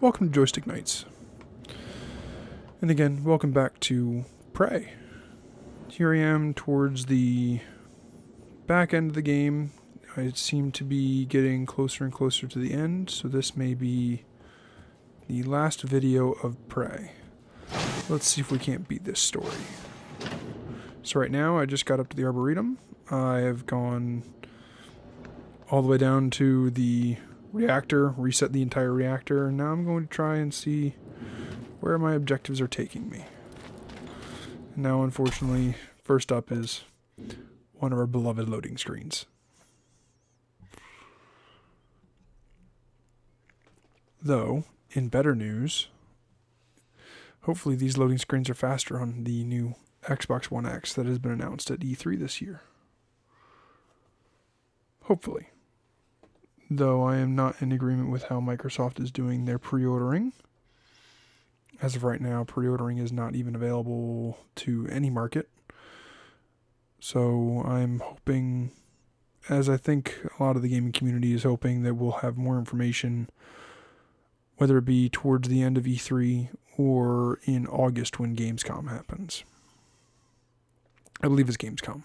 welcome to Joystick Nights. And again, welcome back to Prey. Here I am towards the back end of the game. I seem to be getting closer and closer to the end, so this may be the last video of Prey. Let's see if we can't beat this story. So right now, I just got up to the Arboretum. I have gone all the way down to the reactor, reset the entire reactor, and now I'm going to try and see where my objectives are taking me. And now, unfortunately, first up is one of our beloved loading screens. Though, in better news, hopefully these loading screens are faster on the new Xbox One X that has been announced at E3 this year. Hopefully. Though I am not in agreement with how Microsoft is doing their pre-ordering. As of right now, pre-ordering is not even available to any market. So I'm hoping, as I think a lot of the gaming community is hoping, that we'll have more information, whether it be towards the end of E3 or in August when Gamescom happens. I believe it's Gamescom.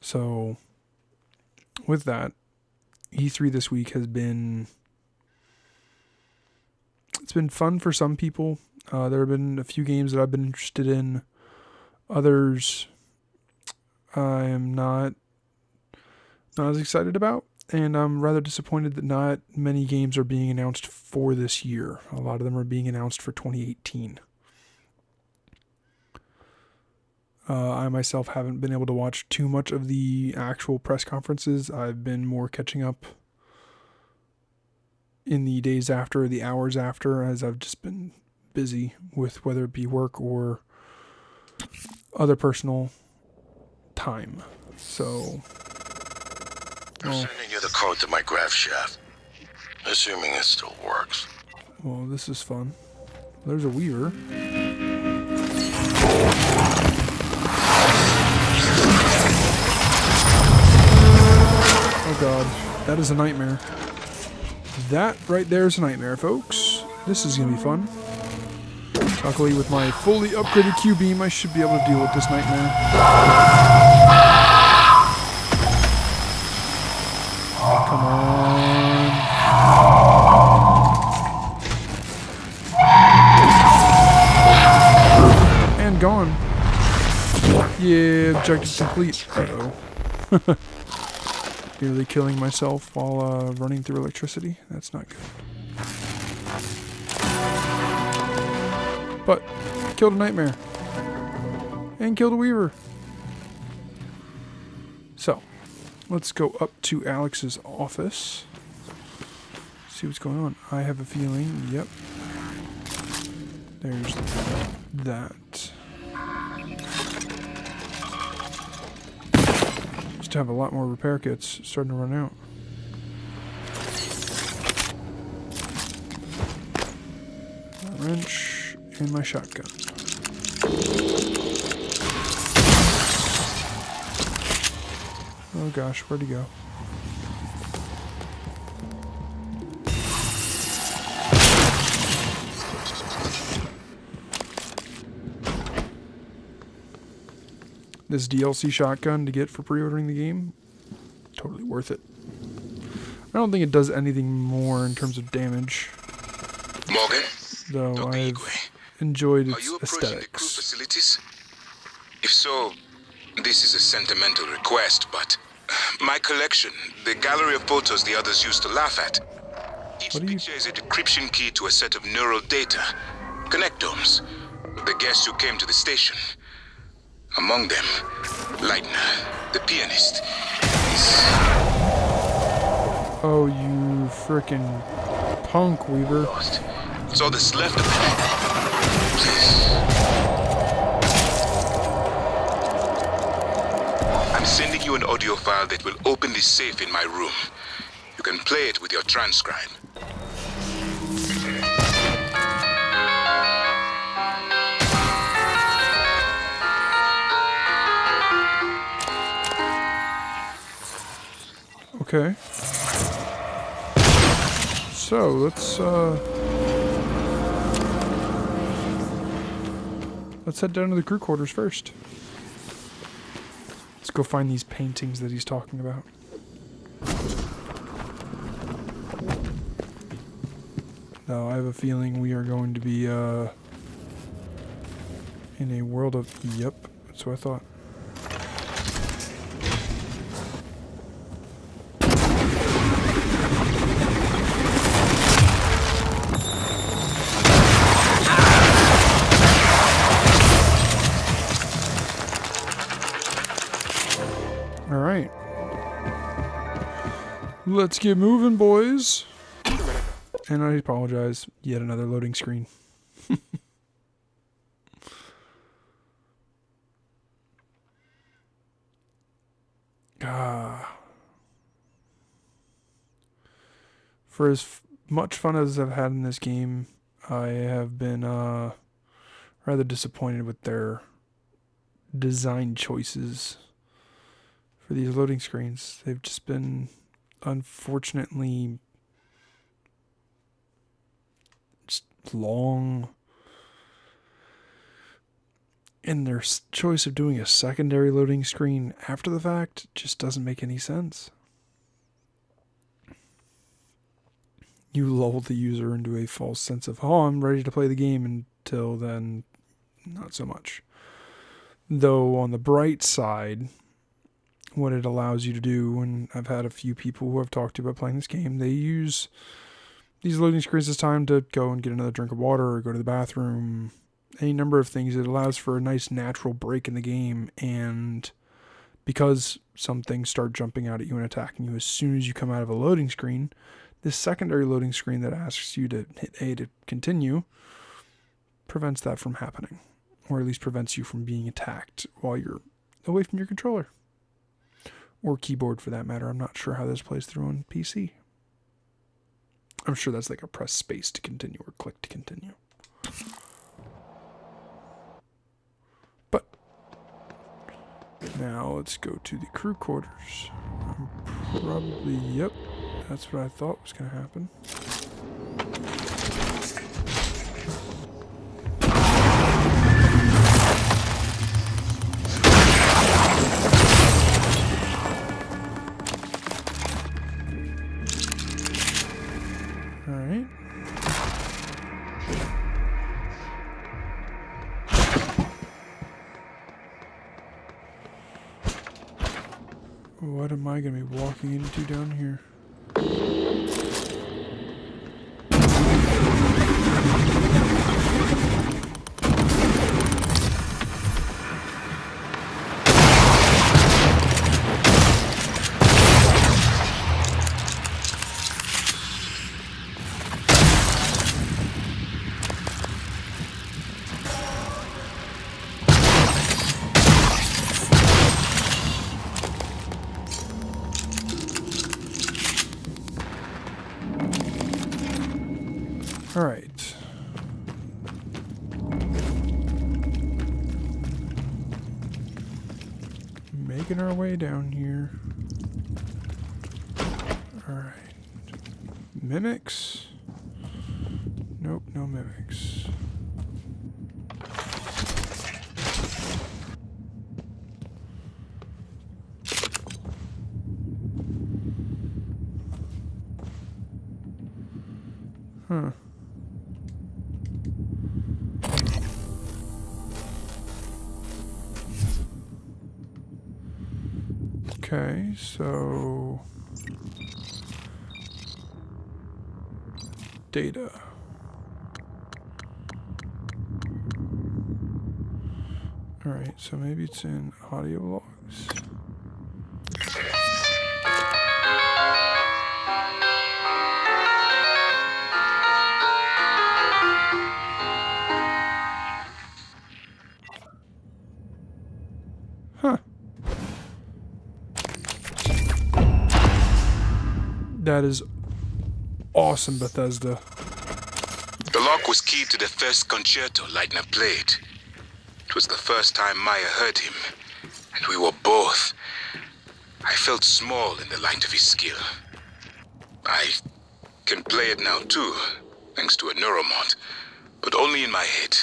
So, with that, E3 this week has been... It's been fun for some people. There have been a few games that I've been interested in. Others I am not as excited about. And I'm rather disappointed that not many games are being announced for this year. A lot of them are being announced for 2018. I myself haven't been able to watch too much of the actual press conferences. I've been more catching up in the days after, the hours after, as I've just been busy with whether it be work or other personal time. So... I'm sending you the code to my grav shaft, assuming it still works. Well, this is fun. There's a Weaver. Oh god, that is a nightmare. That right there is a nightmare, folks. This is gonna be fun. Luckily, with my fully upgraded Q-beam, I should be able to deal with this nightmare. Come on. And gone. Yeah, objective complete. Uh-oh. Nearly killing myself while running through electricity. That's not good. But, killed a nightmare. And killed a Weaver. So, let's go up to Alex's office. See what's going on. I have a feeling, yep. There's that. Used to have a lot more repair kits, starting to run out. My wrench and my shotgun. Oh gosh, where'd he go? This DLC shotgun to get for pre-ordering the game, totally worth it. I don't think it does anything more in terms of damage. Morgan? Though Dr. I've Igwe, enjoyed are its you approaching the crew aesthetics. facilities? If so, this is a sentimental request, but my collection, the gallery of photos the others used to laugh at. Each picture is a decryption key to a set of neural data, connectomes, the guests who came to the station. Among them, Leitner, the pianist, is... Oh, you frickin' punk, Weaver. lost. It's all that's left of him. Please. I'm sending you an audio file that will open this safe in my room. You can play it with your transcribe. Okay. So let's head down to the crew quarters first. Let's go find these paintings that he's talking about. Now, I have a feeling we are going to be in a world of... Yep, that's what I thought. Alright. Let's get moving, boys. And I apologize. Yet another loading screen. For as much fun as I've had in this game, I have been rather disappointed with their design choices for these loading screens. They've just been, unfortunately, just long. And their choice of doing a secondary loading screen after the fact just doesn't make any sense. You lull the user into a false sense of, oh, I'm ready to play the game, until then, not so much. Though on the bright side, what it allows you to do, and I've had a few people who I've talked to about playing this game, they use these loading screens as time to go and get another drink of water or go to the bathroom, any number of things. It allows for a nice natural break in the game, and because some things start jumping out at you and attacking you as soon as you come out of a loading screen, this secondary loading screen that asks you to hit A to continue prevents that from happening, or at least prevents you from being attacked while you're away from your controller. Or keyboard, for that matter. I'm not sure how this plays through on PC. I'm sure that's like a press space to continue or click to continue. But now let's go to the crew quarters. Yep, that's what I thought was going to happen. Alright. What am I going to be walking into down here? All right. Making our way down here. All right. Mimics? Nope, no mimics. Huh. Okay, so data. All right, so maybe it's in audio logs. Huh. That is awesome, Bethesda. The lock was keyed to the first concerto Leitner played. It was the first time Maya heard him, and we were both. I felt small in the light of his skill. I can play it now too, thanks to a neuromod. But only in my head.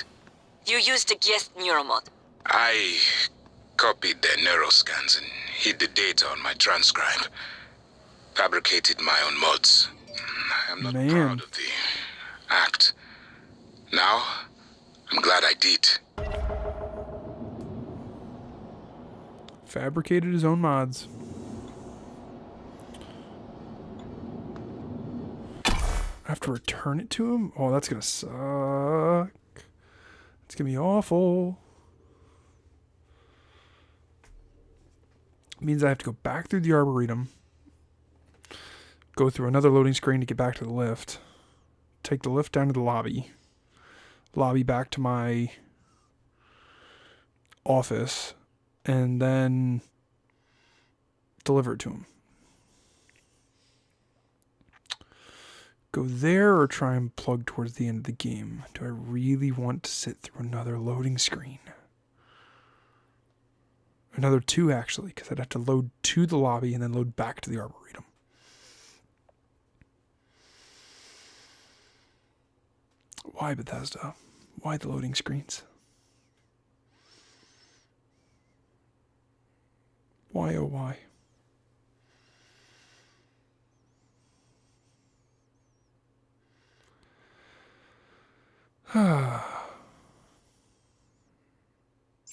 You used a guest neuromod. I copied their neuroscans and hid the data on my transcribe. Fabricated my own mods. I'm not proud of the act. Now, I'm glad I did. Fabricated his own mods. I have to return it to him? Oh, that's gonna suck. It's gonna be awful. It means I have to go back through the Arboretum, go through another loading screen to get back to the lift, take the lift down to the lobby back to my office, and then deliver it to him. Go there or try and plug towards the end of the game? Do I really want to sit through another loading screen? Another 2, actually, because I'd have to load to the lobby and then load back to the Arboretum. Why Bethesda? Why the loading screens? Why, oh why?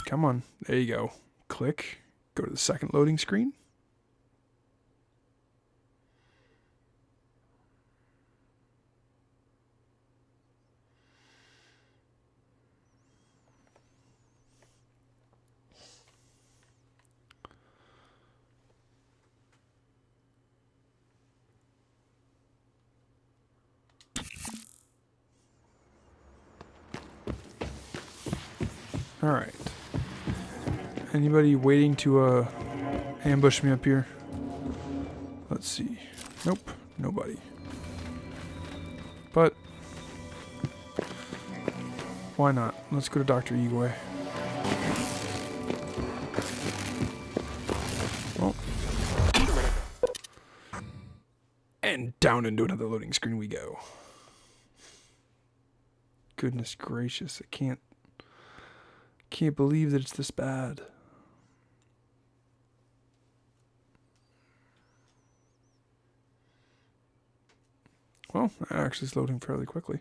Come on. There you go. Click. Go to the second loading screen. All right. Anybody waiting to ambush me up here? Let's see. Nope, nobody. But why not? Let's go to Dr. Igwe. Well, and down into another loading screen we go. Goodness gracious, I can't believe that it's this bad. Well, that actually is loading fairly quickly.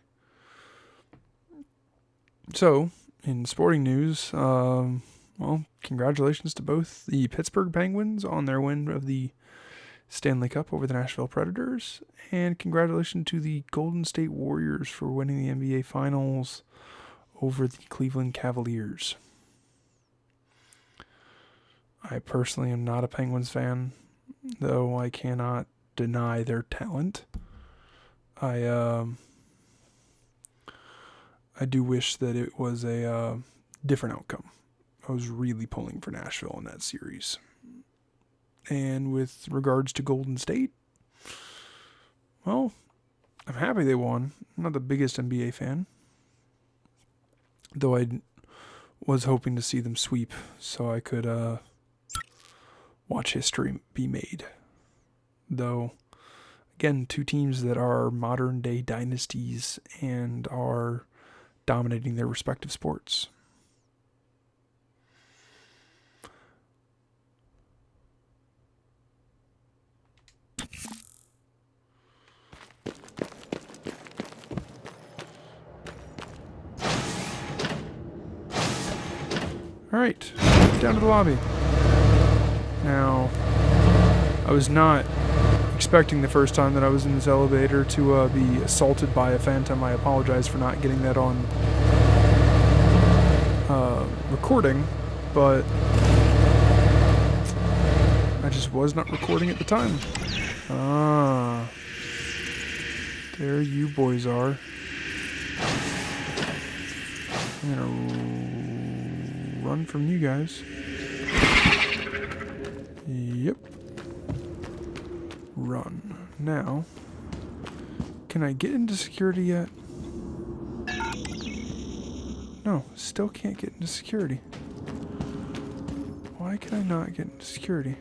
So, in sporting news, well, congratulations to both the Pittsburgh Penguins on their win of the Stanley Cup over the Nashville Predators, and congratulations to the Golden State Warriors for winning the NBA Finals over the Cleveland Cavaliers. I personally am not a Penguins fan, though I cannot deny their talent. I do wish that it was a different outcome. I was really pulling for Nashville in that series. And with regards to Golden State, well, I'm happy they won. I'm not the biggest NBA fan, though I was hoping to see them sweep so I could watch history be made. Though, again, two teams that are modern day dynasties and are dominating their respective sports. All right, down to the lobby. Now, I was not expecting the first time that I was in this elevator to be assaulted by a phantom. I apologize for not getting that on recording, but I just was not recording at the time. Ah, there you boys are. I'm gonna run from you guys. Yep. Run. Now, can I get into security yet? No, still can't get into security. Why can I not get into security?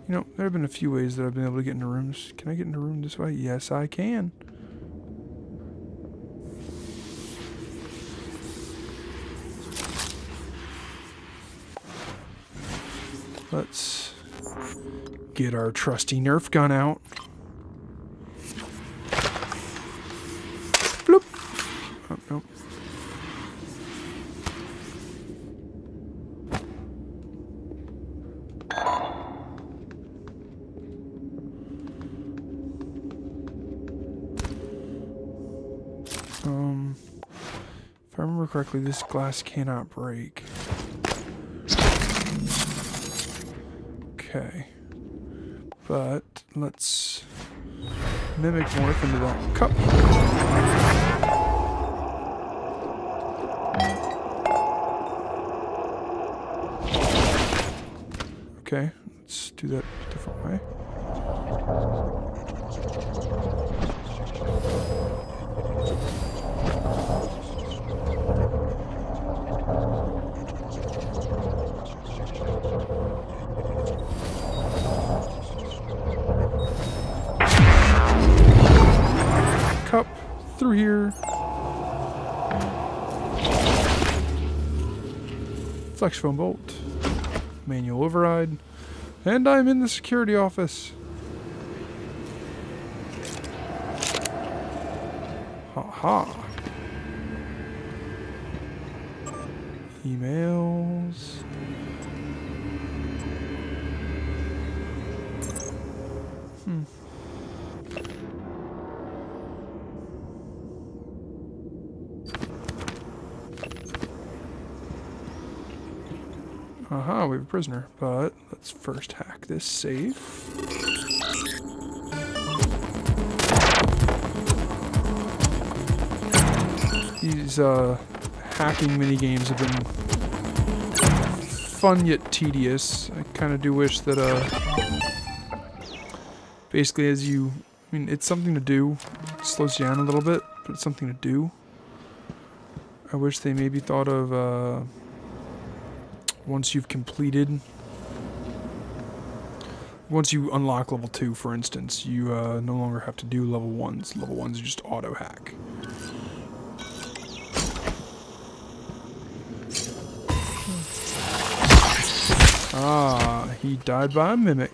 You know, there have been a few ways that I've been able to get into rooms. Can I get into a room this way? Yes, I can. Let's get our trusty Nerf gun out. Bloop. Oh, nope. If I remember correctly, this glass cannot break. Okay. But let's mimic morph into that cup. Okay, let's do that a different way. Cup through here. Flex foam bolt. Manual override. And I'm in the security office. Ha. Emails. Aha, we have a prisoner, but let's first hack this safe. These hacking minigames have been fun yet tedious. I kind of do wish that basically it's something to do. It slows you down a little bit, but it's something to do. I wish they maybe thought of once you unlock level 2, for instance, you no longer have to do level 1s. Level 1s are just auto hack. Ah, he died by a mimic.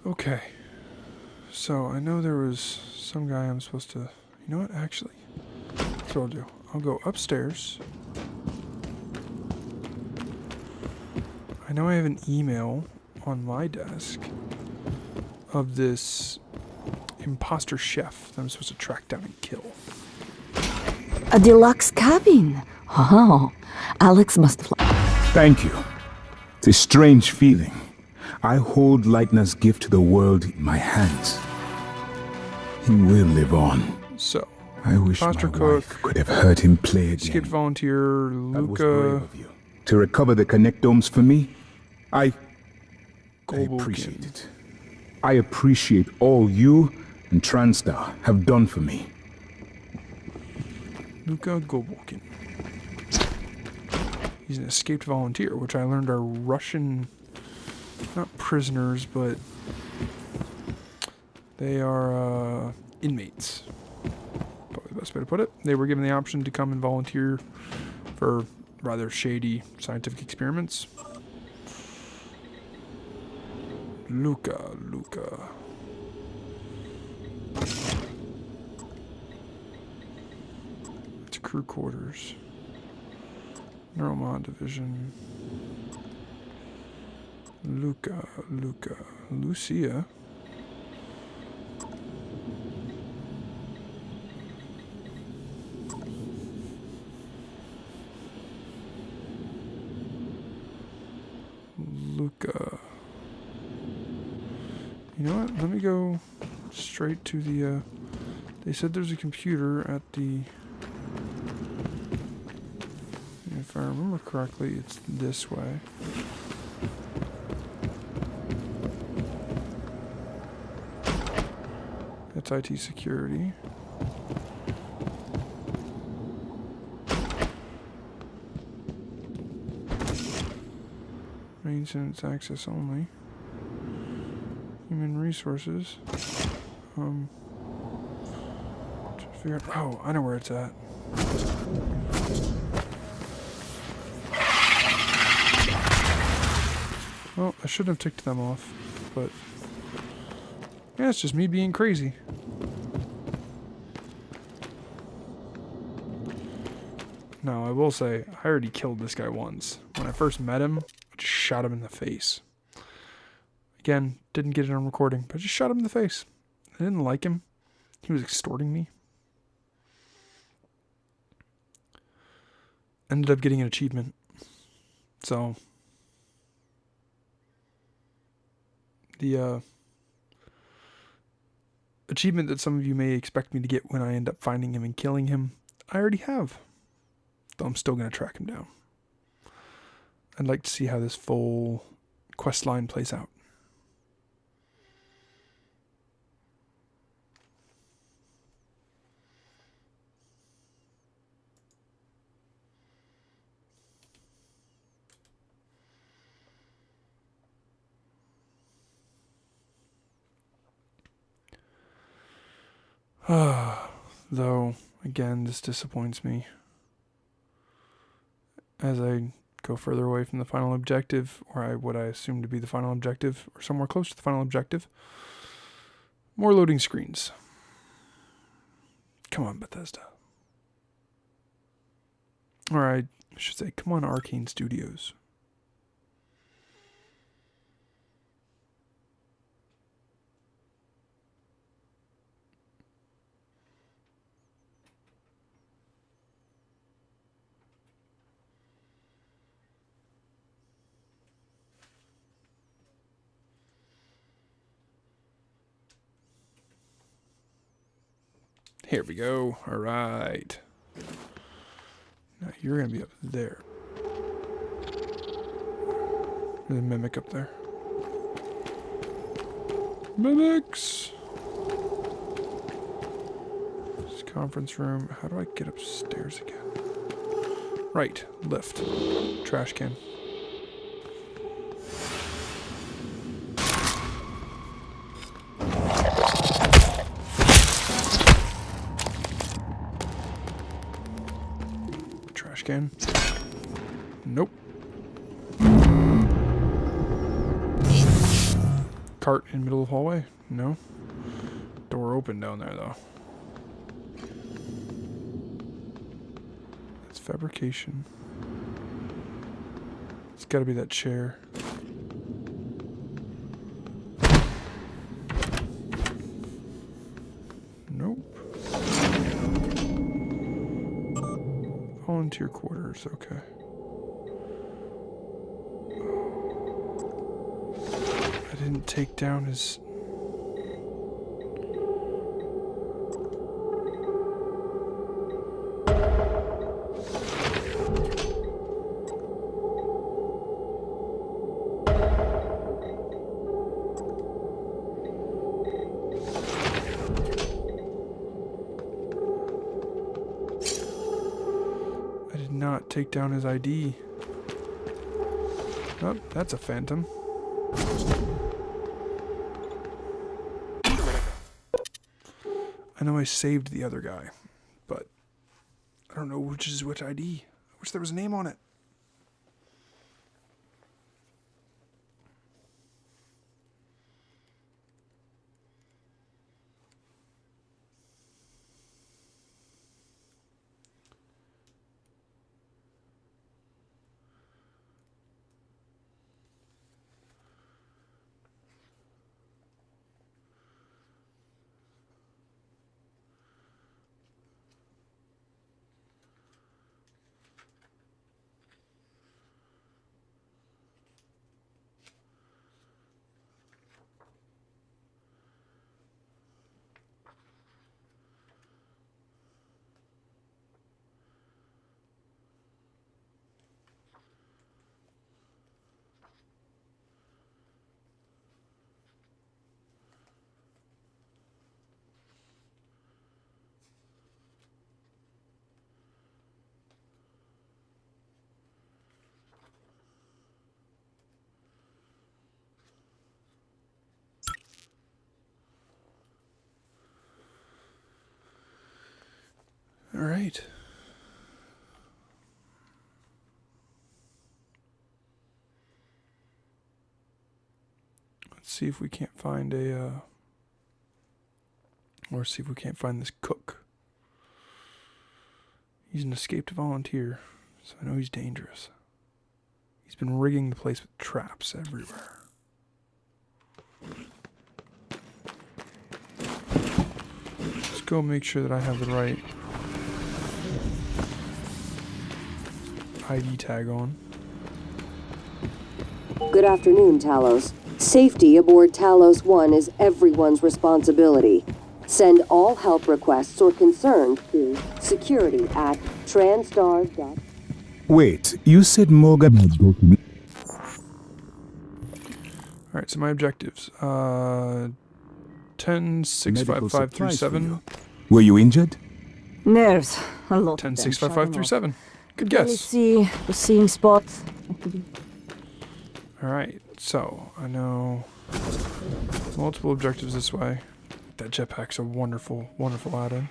Okay, so I know there was some guy I'm supposed to... You know what, actually, that's what I'll do. I'll go upstairs. I know I have an email on my desk of this imposter chef that I'm supposed to track down and kill. A deluxe cabin. Oh, Alex must have... Thank you. It's a strange feeling. I hold Leitner's gift to the world in my hands. He will live on. So, I wish my imposter cook, wife could have heard him play again. escaped volunteer, That was brave Luca, of you. To recover the connectomes for me, I Gobolkin. appreciate it. I appreciate all you and Transtar have done for me. Luca Gobolkin. He's an escaped volunteer, which I learned are Russian, not prisoners, but they are inmates. Probably the best way to put it. They were given the option to come and volunteer for rather shady scientific experiments. Luca. It's crew quarters. Neuromod division. Lucia. Luca. You know what? Let me go straight to the, they said there's a computer at the If I remember correctly, it's this way. That's IT security. Maintenance access only. Human resources. Trying to figure out. Oh, I know where it's at. Well, I shouldn't have ticked them off, but yeah, it's just me being crazy. Now, I will say, I already killed this guy once. When I first met him, I just shot him in the face. Again, didn't get it on recording, but I just shot him in the face. I didn't like him. He was extorting me. Ended up getting an achievement. So, the achievement that some of you may expect me to get when I end up finding him and killing him, I already have. Though I'm still going to track him down. I'd like to see how this full quest line plays out. Though, again, this disappoints me. As I go further away from the final objective, or what I assume to be the final objective, or somewhere close to the final objective, more loading screens. Come on, Bethesda. Or I should say, come on, Arcane Studios. Here we go. All right. Now you're going to be up there. There's a mimic up there. Mimics! This conference room. How do I get upstairs again? Right. Lift. Trash can. Can. Nope. Cart in middle of hallway? No. Door open down there though. It's fabrication. It's gotta be that chair. Nope. Volunteer quarters, okay. I didn't take down his... not take down his ID. Oh, that's a phantom. I know I saved the other guy, but I don't know which is which ID. I wish there was a name on it. All right. Let's see if we can't find or see if we can't find this cook. He's an escaped volunteer, so I know he's dangerous. He's been rigging the place with traps everywhere. Let's go make sure that I have the right ID tag on. Good afternoon, Talos. Safety aboard Talos 1 is everyone's responsibility. Send all help requests or concerns to security@transstar. Wait, you said Morgan had go to me? Alright, so my objectives. 10-65537. Were you injured? Nerves. A lot. 10-65537. Good Let me guess. see. The seeing spots. Alright, so I know multiple objectives this way. That jetpack's a wonderful, wonderful add-in.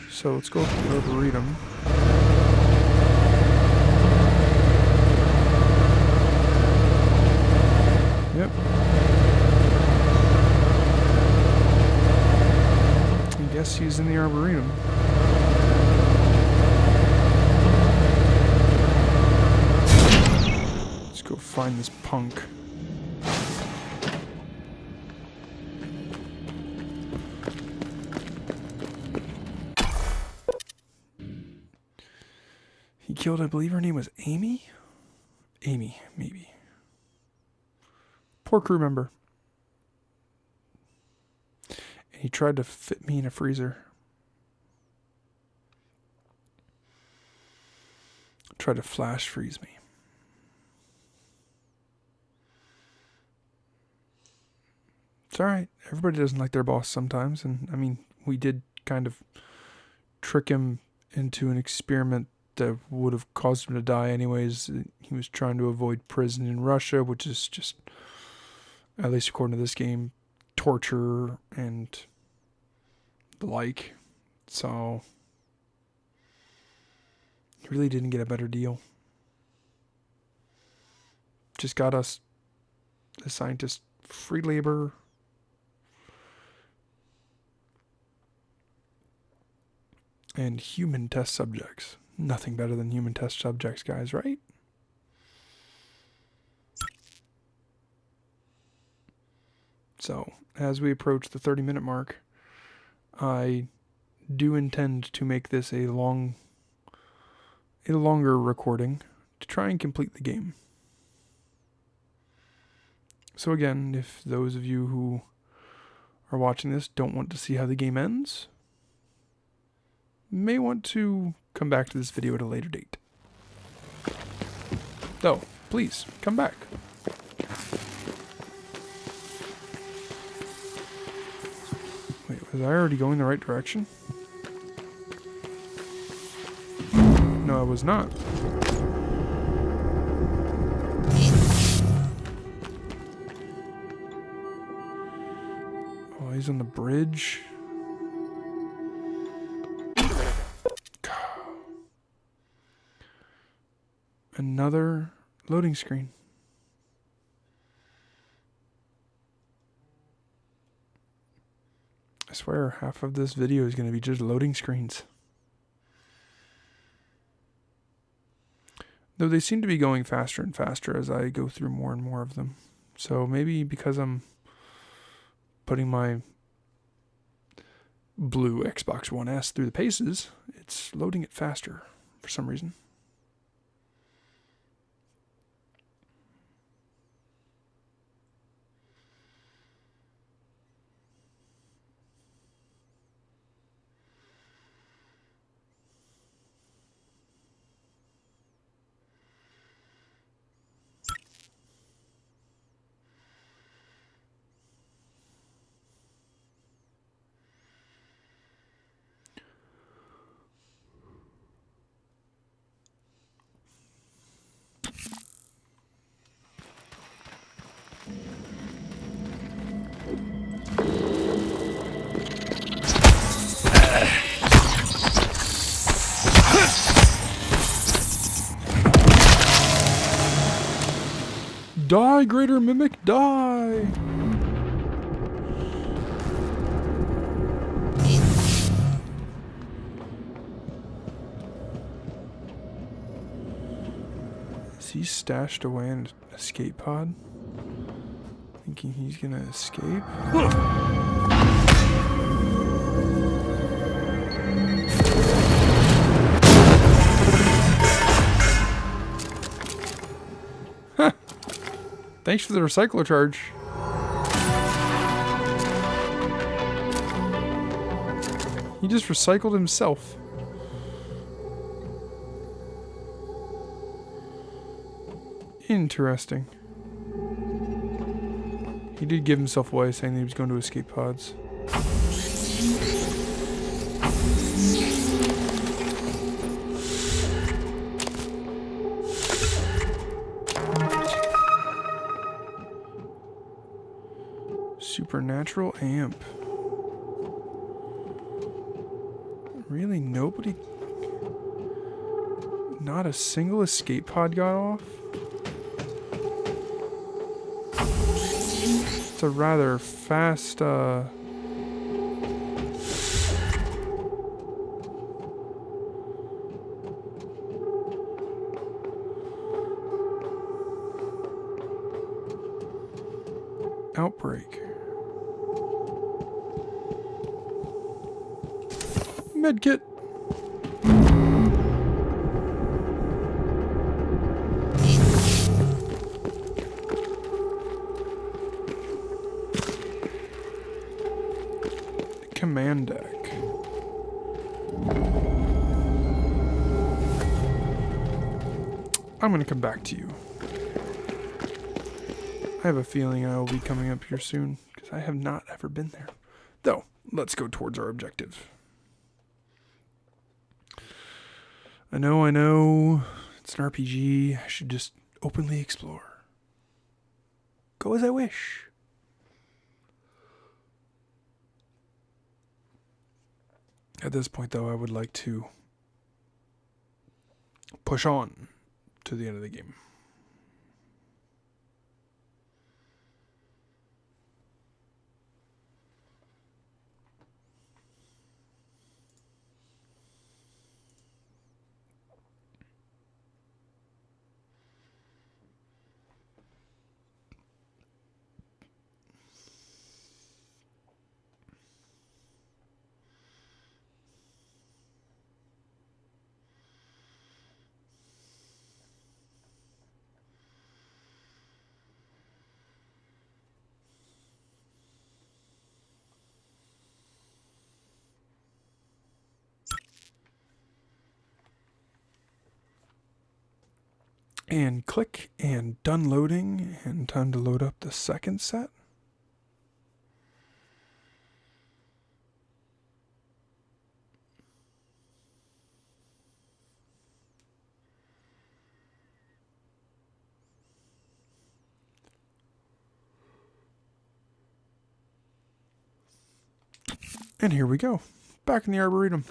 So let's go up to the Arboretum. Yep. I guess he's in the Arboretum. Let's go find this punk. He killed, I believe her name was Amy? Amy, maybe. Poor crew member. And he tried to fit me in a freezer. Tried to flash freeze me. It's alright. Everybody doesn't like their boss sometimes. And, I mean, we did kind of trick him into an experiment that would have caused him to die anyways. He was trying to avoid prison in Russia, which is just, at least according to this game, torture and the like. So, he really didn't get a better deal. Just got us, the scientists, free labor. And human test subjects. Nothing better than human test subjects, guys, right? So, as we approach the 30-minute mark, I do intend to make this a longer recording to try and complete the game. So again, if those of you who are watching this don't want to see how the game ends, may want to come back to this video at a later date. So, please, come back. Wait, was I already going the right direction? No, I was not. Oh, he's on the bridge. Another loading screen. I swear half of this video is going to be just loading screens. Though they seem to be going faster and faster as I go through more and more of them. So maybe because I'm putting my blue Xbox One S through the paces, it's loading it faster for some reason. Die, greater mimic, die! Is he stashed away in an escape pod? Thinking he's gonna escape? Thanks for the recycler charge. He just recycled himself. Interesting. He did give himself away saying that he was going to escape pods. Supernatural amp. Really, nobody? Not a single escape pod got off? It's a rather fast, outbreak. Medkit. Command deck. I'm gonna come back to you. I have a feeling I will be coming up here soon, because I have not ever been there. Though, let's go towards our objective. I know, it's an RPG, I should just openly explore. Go as I wish. At this point, though, I would like to push on to the end of the game. And click, and done loading, and time to load up the second set. And here we go, back in the Arboretum.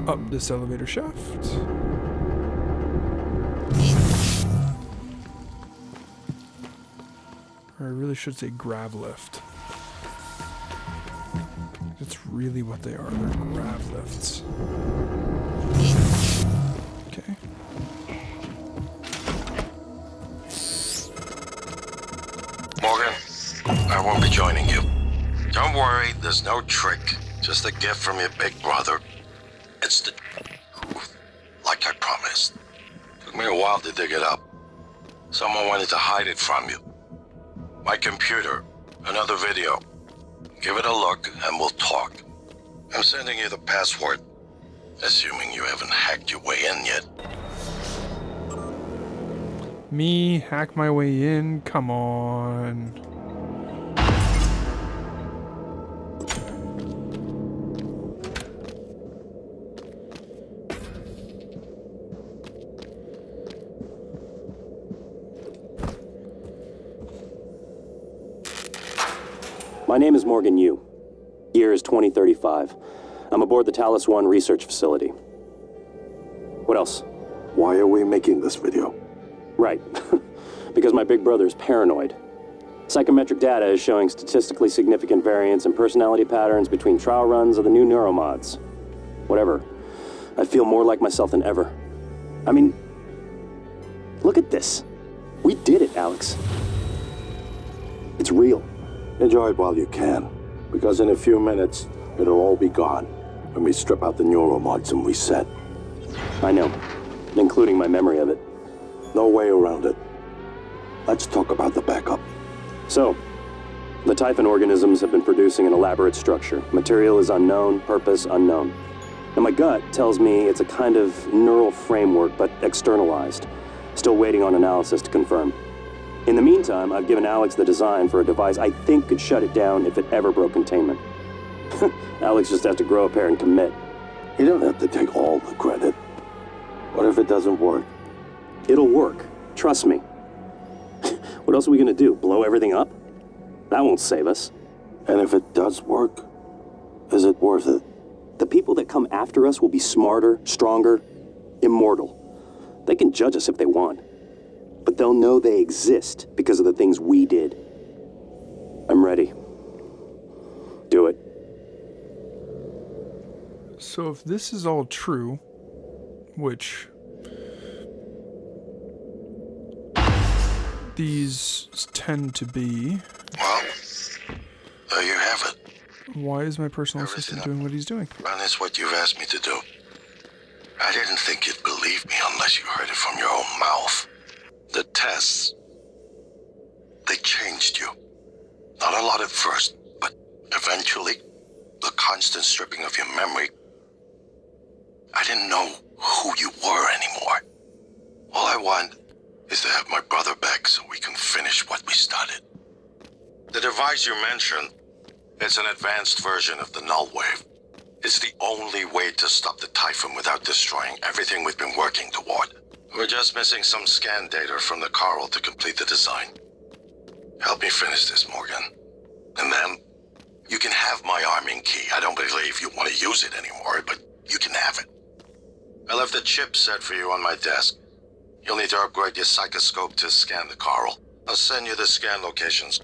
Up this elevator shaft. Or I really should say grav lift. That's really what they are. They're grav lifts. Okay. Morgan, I won't be joining you. Don't worry, there's no trick. Just a gift from your big brother. It's the truth, like I promised. Took me a while to dig it up. Someone wanted to hide it from you. My computer, another video. Give it a look and we'll talk. I'm sending you the password, assuming you haven't hacked your way in yet. Me hack my way in? Come on. My name is Morgan Yu. Year is 2035. I'm aboard the Talos 1 research facility. What else? Why are we making this video? Right. Because my big brother is paranoid. Psychometric data is showing statistically significant variance in personality patterns between trial runs of the new neuromods. Whatever. I feel more like myself than ever. I mean, look at this. We did it, Alex. It's real. Enjoy it while you can, because in a few minutes, it'll all be gone when we strip out the neuromods and reset. I know, including my memory of it. No way around it. Let's talk about the backup. So, the Typhon organisms have been producing an elaborate structure. Material is unknown, purpose unknown. And my gut tells me it's a kind of neural framework, but externalized. Still waiting on analysis to confirm. In the meantime, I've given Alex the design for a device I think could shut it down if it ever broke containment. Alex just has to grow a pair and commit. You don't have to take all the credit. What if it doesn't work? It'll work. Trust me. What else are we gonna do? Blow everything up? That won't save us. And if it does work, is it worth it? The people that come after us will be smarter, stronger, immortal. They can judge us if they want. But they'll know they exist because of the things we did. I'm ready. Do it. So if this is all true, which these tend to be, Well, there you have it. why is my personal assistant doing what he's doing? And it's what you've asked me to do. I didn't think you'd believe me unless you heard it from your own mouth. The tests, they changed you. Not a lot at first, but eventually, the constant stripping of your memory, I didn't know who you were anymore. All I want is to have my brother back so we can finish what we started. The device you mentioned, it's an advanced version of the null wave. It's the only way to stop the Typhon without destroying everything we've been working toward. We're just missing some scan data from the Coral to complete the design. Help me finish this, Morgan. And then, you can have my arming key. I don't believe you want to use it anymore, but you can have it. I left the chip set for you on my desk. You'll need to upgrade your psychoscope to scan the Coral. I'll send you the scan locations.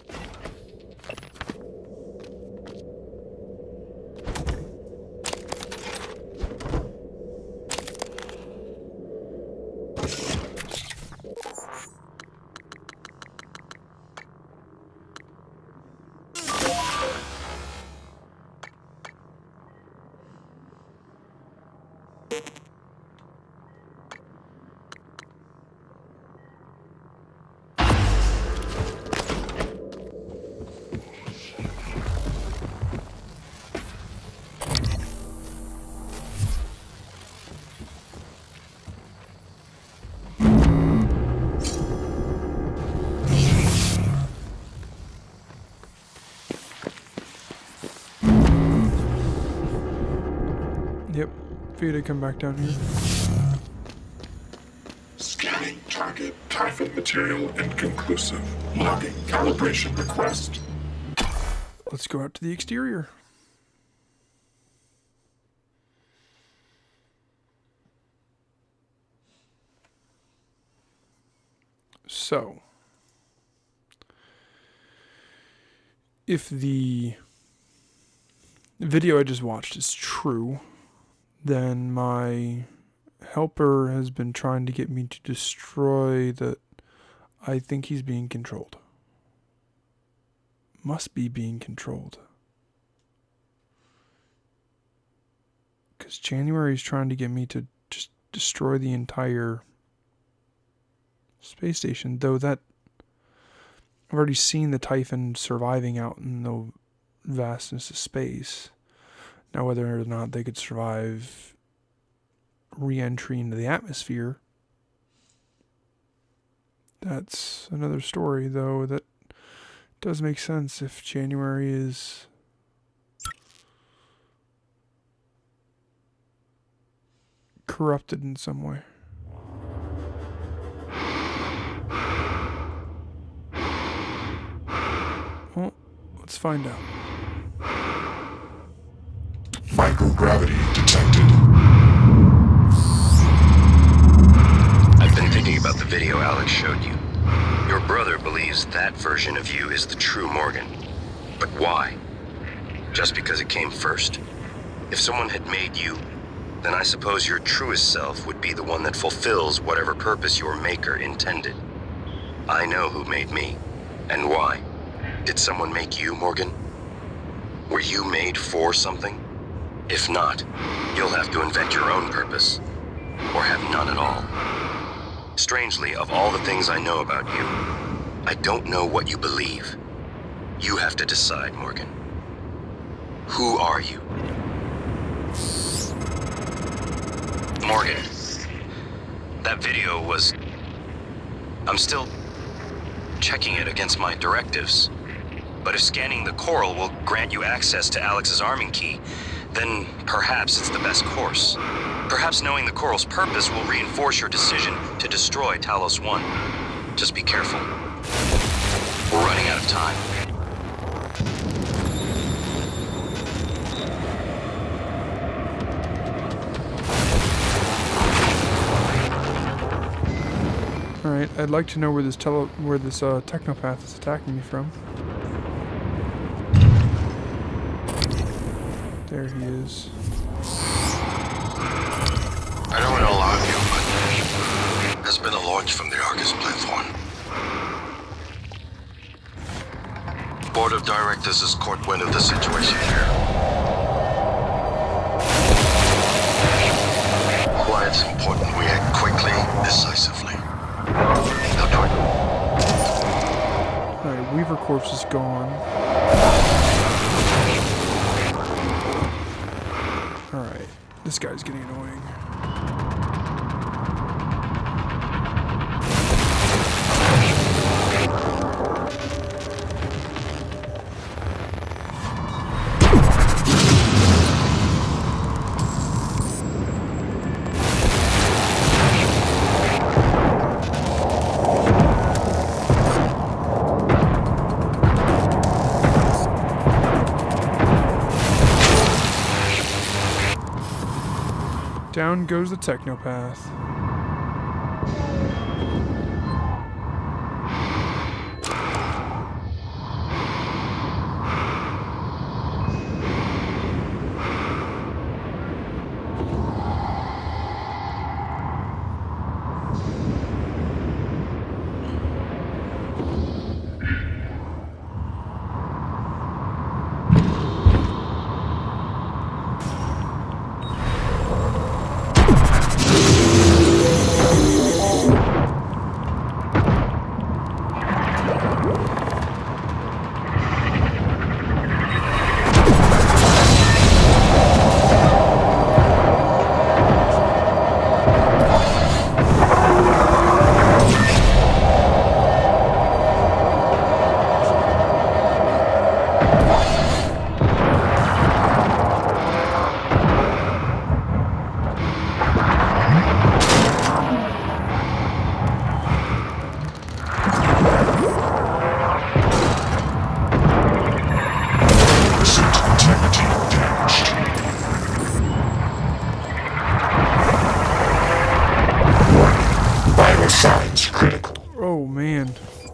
Yep, for you to come back down here. Scanning target Typhon material inconclusive. Logging calibration request. Let's go out to the exterior. So, if the video I just watched is true, then my helper has been trying to get me to destroy the... I think he's being controlled. Must be being controlled. Because January is trying to get me to just destroy the entire space station, though that... I've already seen the Typhon surviving out in the vastness of space. Now, whether or not they could survive re-entry into the atmosphere, that's another story, though. That does make sense if January is corrupted in some way. Well, let's find out. Microgravity detected. I've been thinking about the video Alex showed you. Your brother believes that version of you is the true Morgan. But why? Just because it came first? If someone had made you, then I suppose your truest self would be the one that fulfills whatever purpose your maker intended. I know who made me, and why. Did someone make you, Morgan? Were you made for something? If not, you'll have to invent your own purpose, or have none at all. Strangely, of all the things I know about you, I don't know what you believe. You have to decide, Morgan. Who are you? Morgan, that video was... I'm still checking it against my directives. But if scanning the coral will grant you access to Alex's arming key, then perhaps it's the best course. Perhaps knowing the coral's purpose will reinforce your decision to destroy Talos 1. Just be careful. We're running out of time. Alright, I'd like to know where this technopath is attacking me from. There he is. I don't want to alarm you, but there's been a launch from the Argus platform. Board of Directors has caught wind of the situation here. Why it's important we act quickly, decisively. Now do it. Alright, Weaver Corpse is gone. Alright, this guy's getting annoying. Down goes the technopath.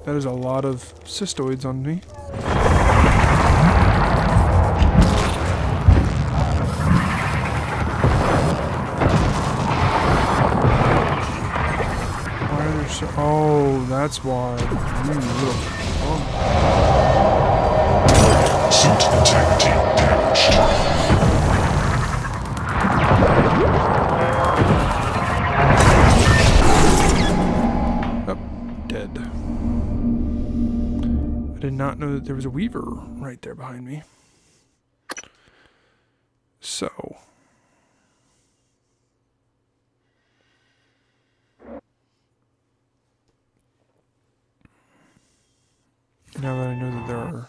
That is a lot of cystoids on me. Why are there so... Oh, that's why. You little... Suit integrity damaged. I did not know that there was a Weaver right there behind me. So. Now that I know that there are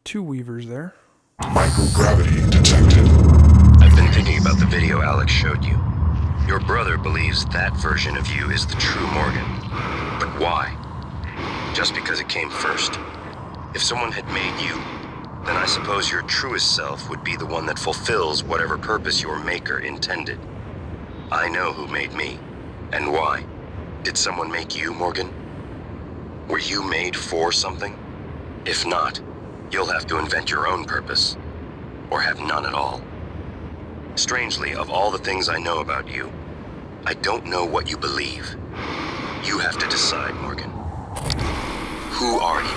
two Weavers there. Microgravity detected. I've been thinking about the video Alex showed you. Your brother believes that version of you is the true Morgan. But why? Just because it came first? If someone had made you, then I suppose your truest self would be the one that fulfills whatever purpose your maker intended. I know who made me, and why. Did someone make you, Morgan? Were you made for something? If not, you'll have to invent your own purpose. Or have none at all. Strangely, of all the things I know about you, I don't know what you believe. You have to decide, Morgan. Who are you?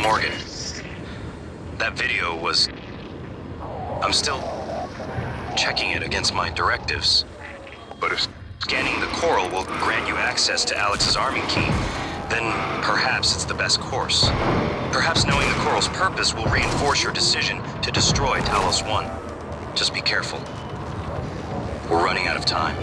Morgan, that video was... I'm still checking it against my directives. But if scanning the coral will grant you access to Alex's arming key, then perhaps it's the best course. Perhaps knowing the coral's purpose will reinforce your decision to destroy Talos 1. Just be careful. We're running out of time.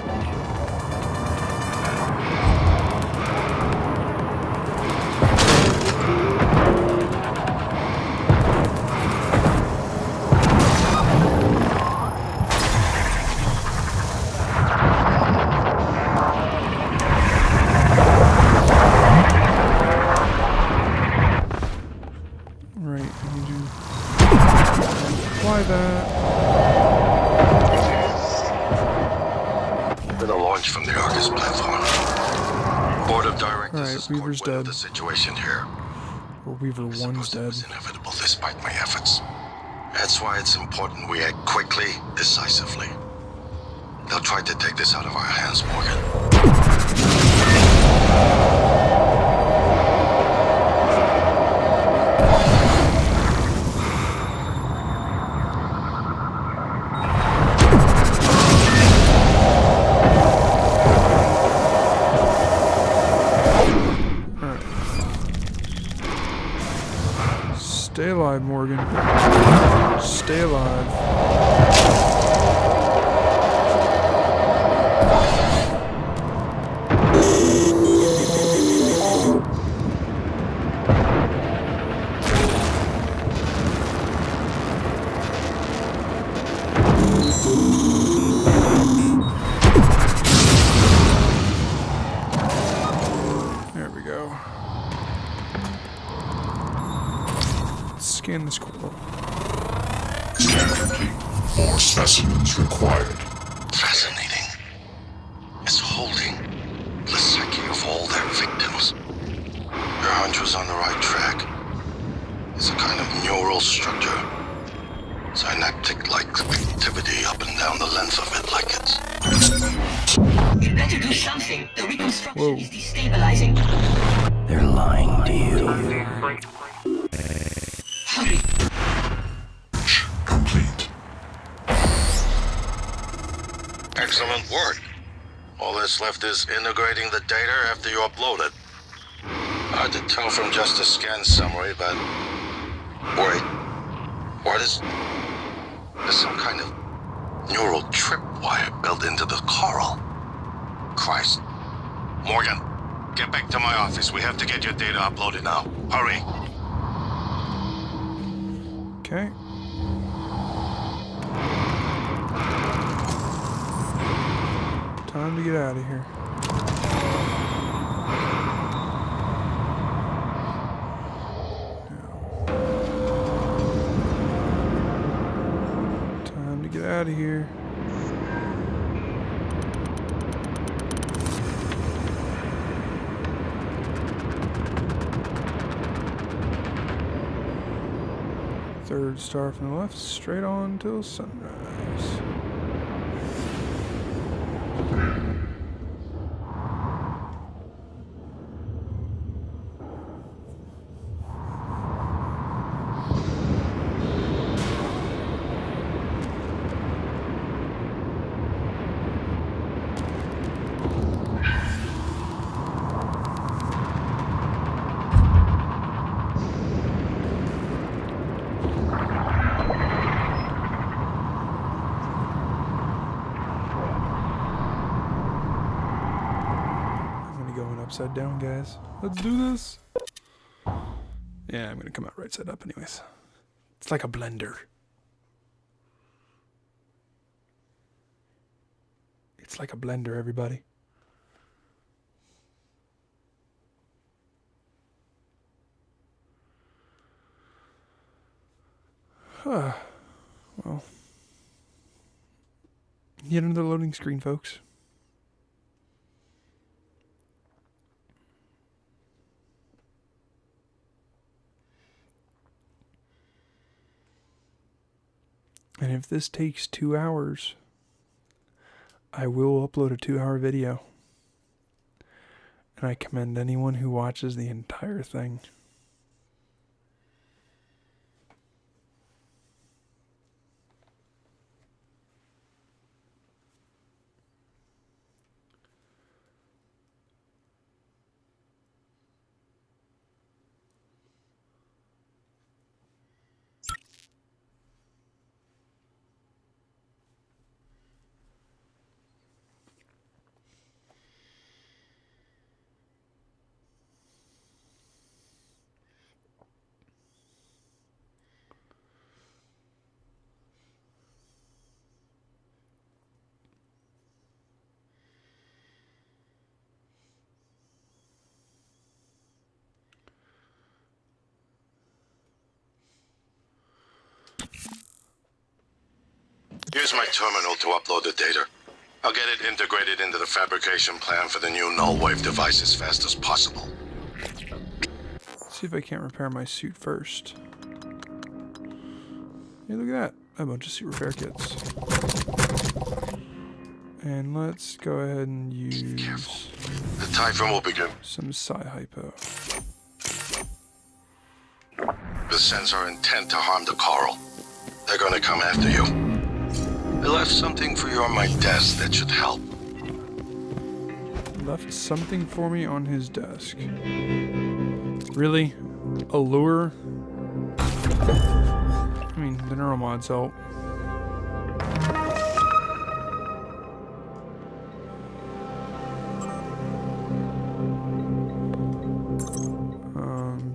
Weaver's dead. The situation here. Or Weaver 1's dead. It was inevitable despite my efforts. That's why it's important we act quickly, decisively. They'll try to take this out of our hands, Morgan. Stay alive, Morgan. Stay alive. There we go. Scan this coral. Scan complete. More specimens required. Fascinating. It's holding the psyche of all their victims. Your hunch was on the right track. It's a kind of neural structure. Synaptic-like activity up and down the length of it, like it's... You better do something. The reconstruction is destabilizing. They're lying to you. Hurry. Complete. Excellent work. All that's left is integrating the data after you upload it. Hard to tell from just a scan summary, but... Wait. What is... There's some kind of neural tripwire built into the coral. Christ. Morgan, get back to my office. We have to get your data uploaded now. Hurry. Okay. Time to get out of here. Time to get out of here. Third star from the left, straight on till sunrise. Upside down, guys. Let's do this. Yeah, I'm gonna come out right side up anyways. It's like a blender. It's like a blender, everybody. Well, yet another loading screen, folks. And if this takes 2 hours, I will upload a 2-hour video. And I commend anyone who watches the entire thing. Here's my terminal to upload the data. I'll get it integrated into the fabrication plan for the new null wave device as fast as possible. See if I can't repair my suit first. Hey, look at that. A bunch of suit repair kits. And let's go ahead and use The Typhon will begin. some Psi-Hypo. The Sens are intent to harm the Coral. They're gonna come after you. I left something for you on my desk that should help. Left something for me on his desk. Really? A lure? I mean, the neuromods help.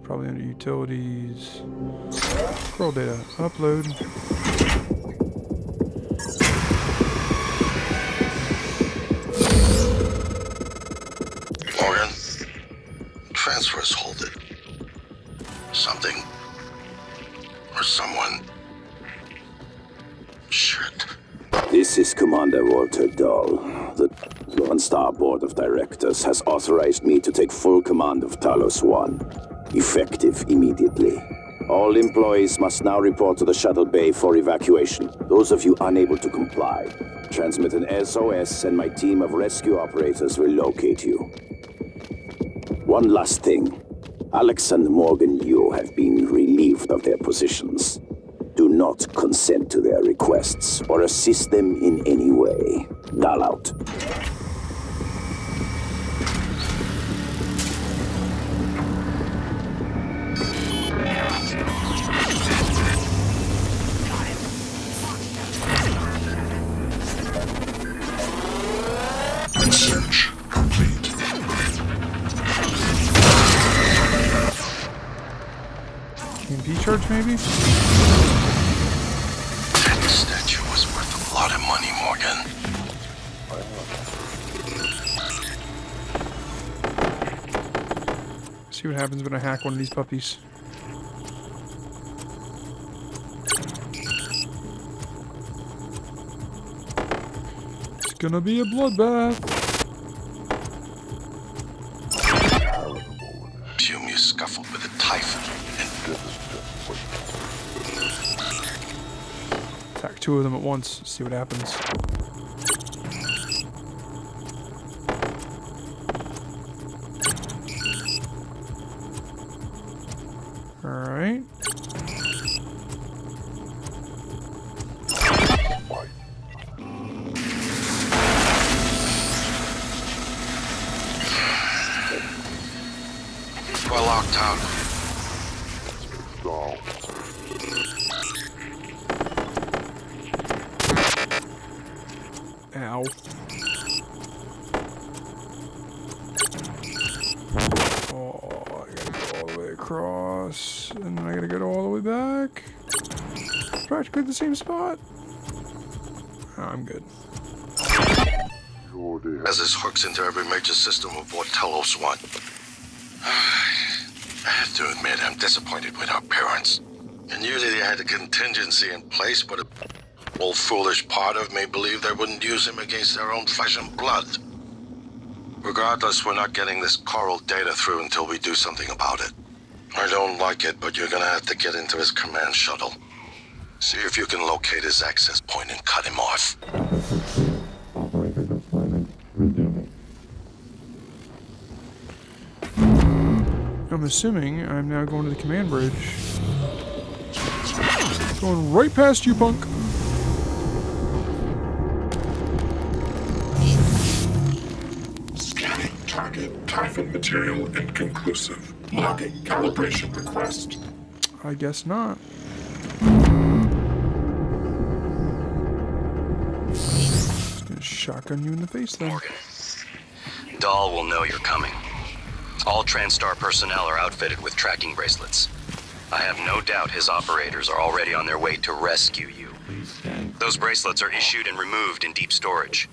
Probably under utilities. Scroll data. Upload. Morgan, transfers hold it. Something or someone. Shit. This is Commander Walter Dahl. The Lone Star Board of Directors has authorized me to take full command of Talos 1, effective immediately. All employees must now report to the shuttle bay for evacuation. Those of you unable to comply, transmit an SOS and my team of rescue operators will locate you. One last thing. Alex and Morgan Yu have been relieved of their positions. Do not consent to their requests or assist them in any way. Dahl out. Search complete. EMP charge, maybe? That statue was worth a lot of money, Morgan. See what happens when I hack one of these puppies. It's gonna be a bloodbath. Assume you scuffled with a Typhon. Attack 2 of them at once. See what happens. Alright. We're locked out. Ow. Oh, I gotta go all the way across, and then I gotta go all the way back. Practically the same spot. Oh, I'm good. As this hooks into every major system aboard Talos 1. I have to admit, I'm disappointed with our parents. And usually they had a contingency in place, but a old foolish part of me believed they wouldn't use him against their own flesh and blood. Regardless, we're not getting this Coral data through until we do something about it. I don't like it, but you're gonna have to get into his command shuttle. See if you can locate his access point and cut him off. I'm assuming I'm now going to the command bridge. Going right past you, punk. Scanning target Typhon material inconclusive. Logging calibration request. I guess not. Just gonna shotgun you in the face then. Morgan. Dahl will know you're coming. All TranStar personnel are outfitted with tracking bracelets. I have no doubt his operators are already on their way to rescue you. Those bracelets are issued and removed in deep storage.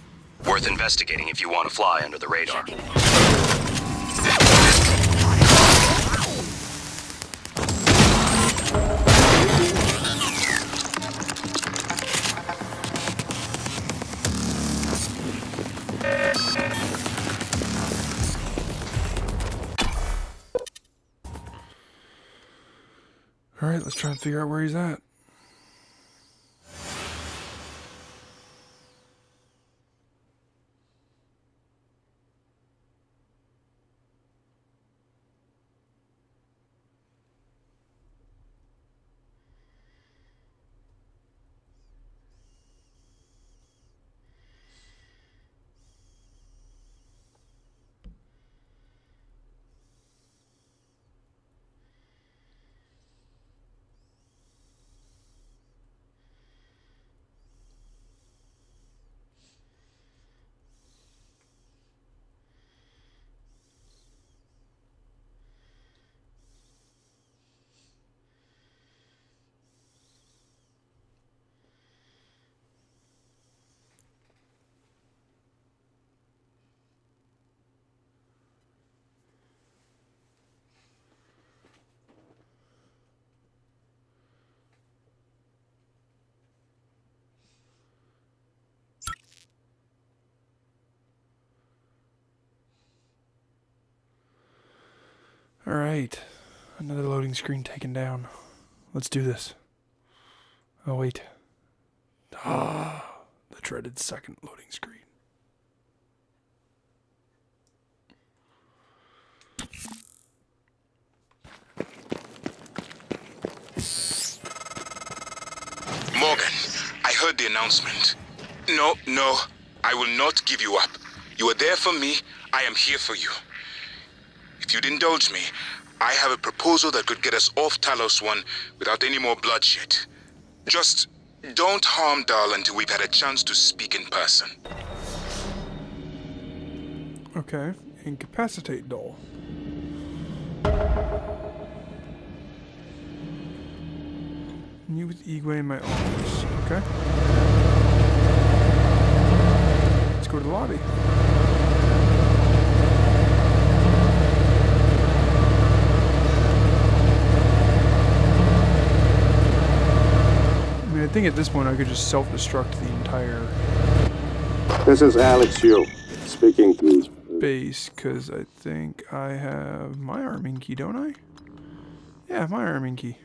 Worth investigating if you want to fly under the radar. Alright, let's try and figure out where he's at. Alright, another loading screen taken down. Let's do this. Oh wait. The dreaded second loading screen. Morgan, I heard the announcement. No, I will not give you up. You are there for me, I am here for you. If you'd indulge me, I have a proposal that could get us off Talos 1 without any more bloodshed. Just don't harm Dahl until we've had a chance to speak in person. Okay, incapacitate Dahl. Meet with Igwe in my office. Okay. Let's go to the lobby. I think at this point I could just self-destruct the entire This is Alex Yu, speaking to base, because I think I have my arming key, don't I? Yeah, my arming key.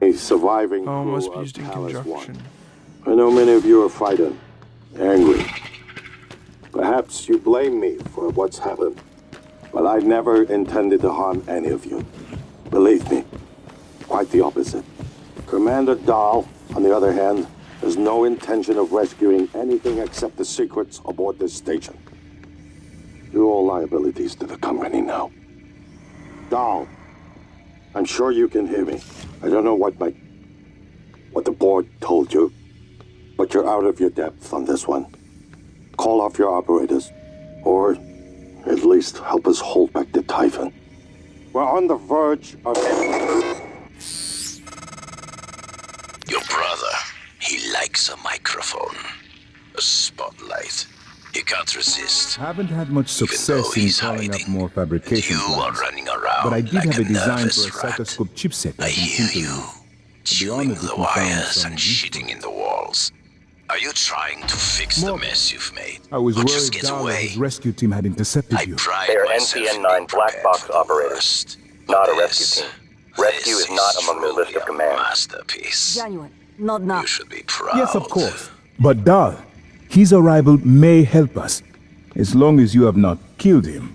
a surviving Oh, crew must be of used in Talos conjunction. 1. I know many of you are frightened, angry. Perhaps you blame me for what's happened, but I never intended to harm any of you. Believe me, quite the opposite. Commander Dahl, on the other hand, has no intention of rescuing anything except the secrets aboard this station. You're all liabilities to the company now. Dahl, I'm sure you can hear me. I don't know what the board told you, but you're out of your depth on this one. Call off your operators, or at least help us hold back the Typhon. We're on the verge of... Your brother, he likes a microphone. A spotlight. He can't resist. I haven't had much success in calling up more fabrication You are plans, running around but I did like have a design for a nervous rat. cytoscope chipset I I've been hear tinkering you. with. Chewing honest the if we found wires some and use shitting in the walls. Are you trying to fix the mess you've made? I was or worried just get Dahl and away? his rescue team had intercepted I you. pride They are myself in NCN-9 being black prepared box for the operators, worst. not a This, rescue team. Rescue is not among their list of commands. Masterpiece. Genuine. Not now. You should be proud. Yes, of course. But Dahl, his arrival may help us, as long as you have not killed him.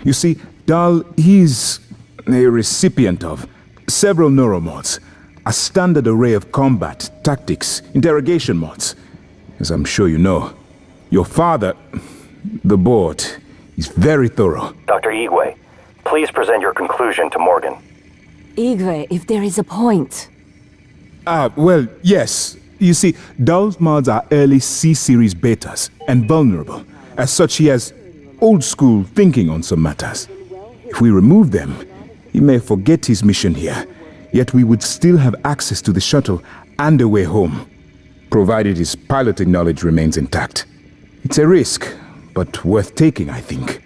You see, Dahl, he's a recipient of several neuromods, a standard array of combat, tactics, interrogation mods. As I'm sure you know, your father, the board, is very thorough. Dr. Igwe, please present your conclusion to Morgan. Igwe, if there is a point. Well, yes. You see, Dahl's mods are early C-series betas and vulnerable. As such, he has old-school thinking on some matters. If we remove them, he may forget his mission here, yet we would still have access to the shuttle and a way home, provided his piloting knowledge remains intact. It's a risk, but worth taking, I think.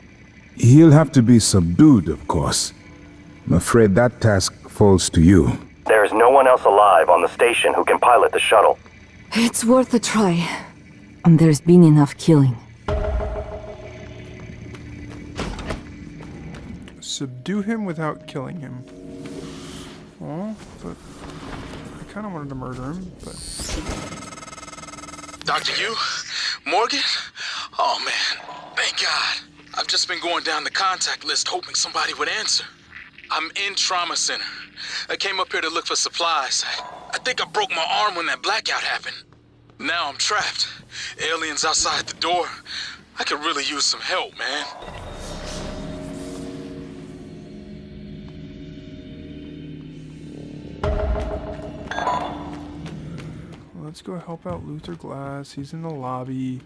He'll have to be subdued, of course. I'm afraid that task falls to you. There is no one else alive on the station who can pilot the shuttle. It's worth a try. And there's been enough killing. Subdue him without killing him. Well, but I kind of wanted to murder him, but... Dr. Yu? Morgan? Oh man, thank God. I've just been going down the contact list hoping somebody would answer. I'm in Trauma Center. I came up here to look for supplies. I think I broke my arm when that blackout happened. Now I'm trapped. Aliens outside the door. I could really use some help, man. Let's go help out Luther Glass. He's in the lobby.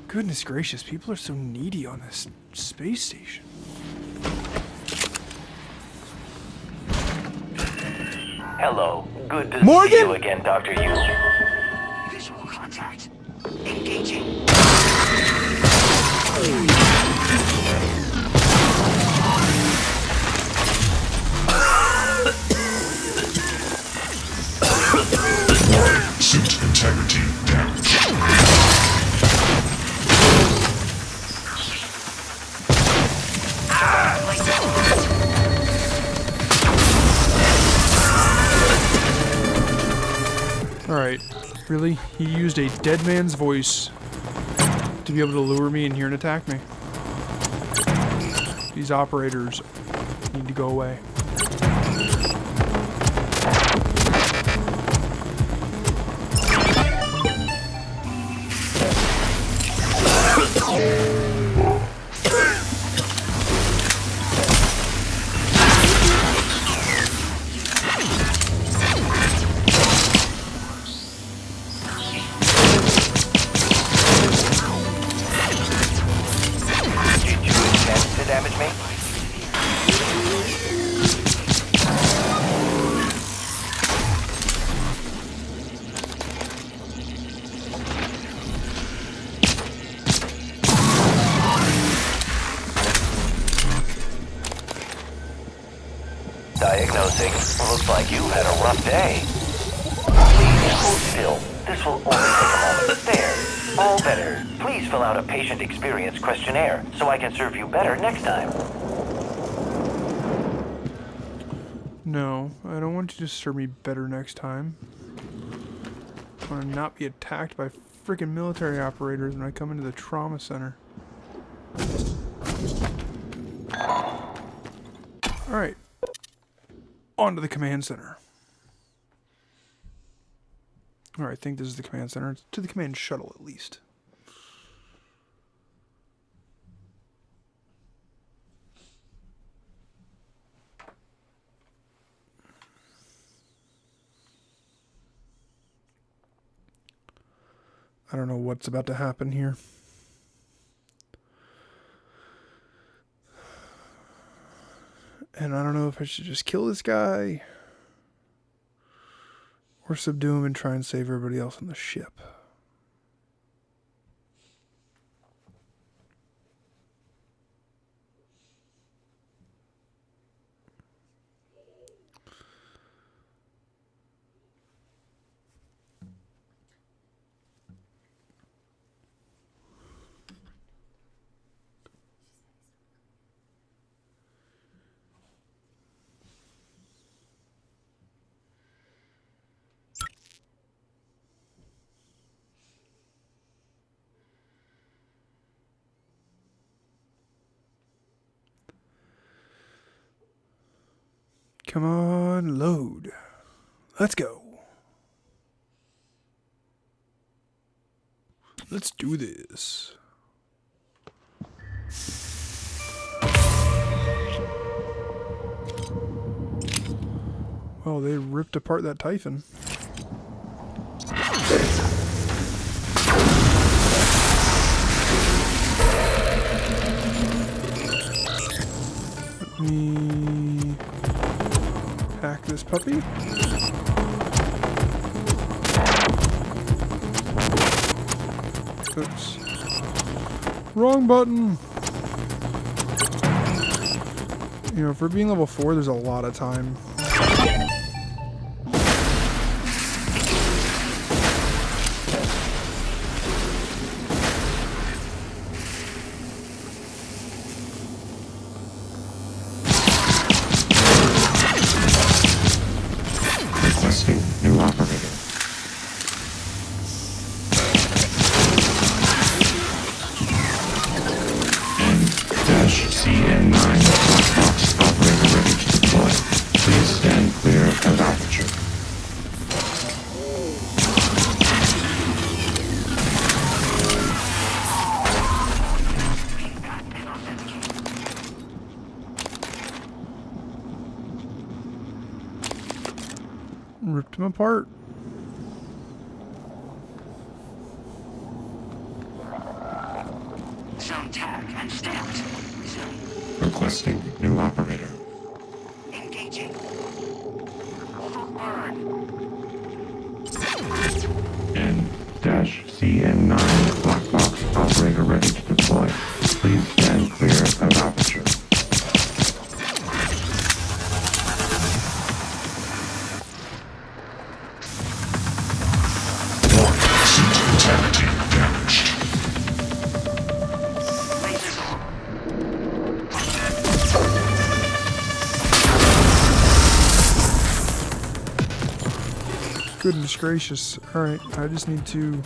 Goodness gracious, people are so needy on this space station. Hello. Good to Morgan? see you again, Dr. Yu. Visual contact. Engaging. Suit integrity damaged. Alright, really? He used a dead man's voice to be able to lure me in here and attack me. These operators need to go away. Diagnosing. Looks like you had a rough day. Please hold still. This will only take a moment. There. All better. Please fill out a patient experience questionnaire so I can serve you better next time. No, I don't want you to serve me better next time. I want to not be attacked by freaking military operators when I come into the trauma center. Alright. On to the command center. Alright, I think this is the command center. It's to the command shuttle, at least. I don't know what's about to happen here. And I don't know if I should just kill this guy or subdue him and try and save everybody else on the ship. Come on, load. Let's go. Let's do this. Well, they ripped apart that Typhon. Let me hack this puppy. Oops. Wrong button! You know, for being level 4, there's a lot of time. Requesting new operator. CN9 black box operator ready to deploy. Please stand clear of aperture. Ripped him apart. Zone tag and stamped. Requesting new operator. Engaging. Full burn. N-CN9 black box operator ready to deploy. Please stand clear of aperture. Integrity damaged. Lasers on. Goodness gracious. Alright, I just need to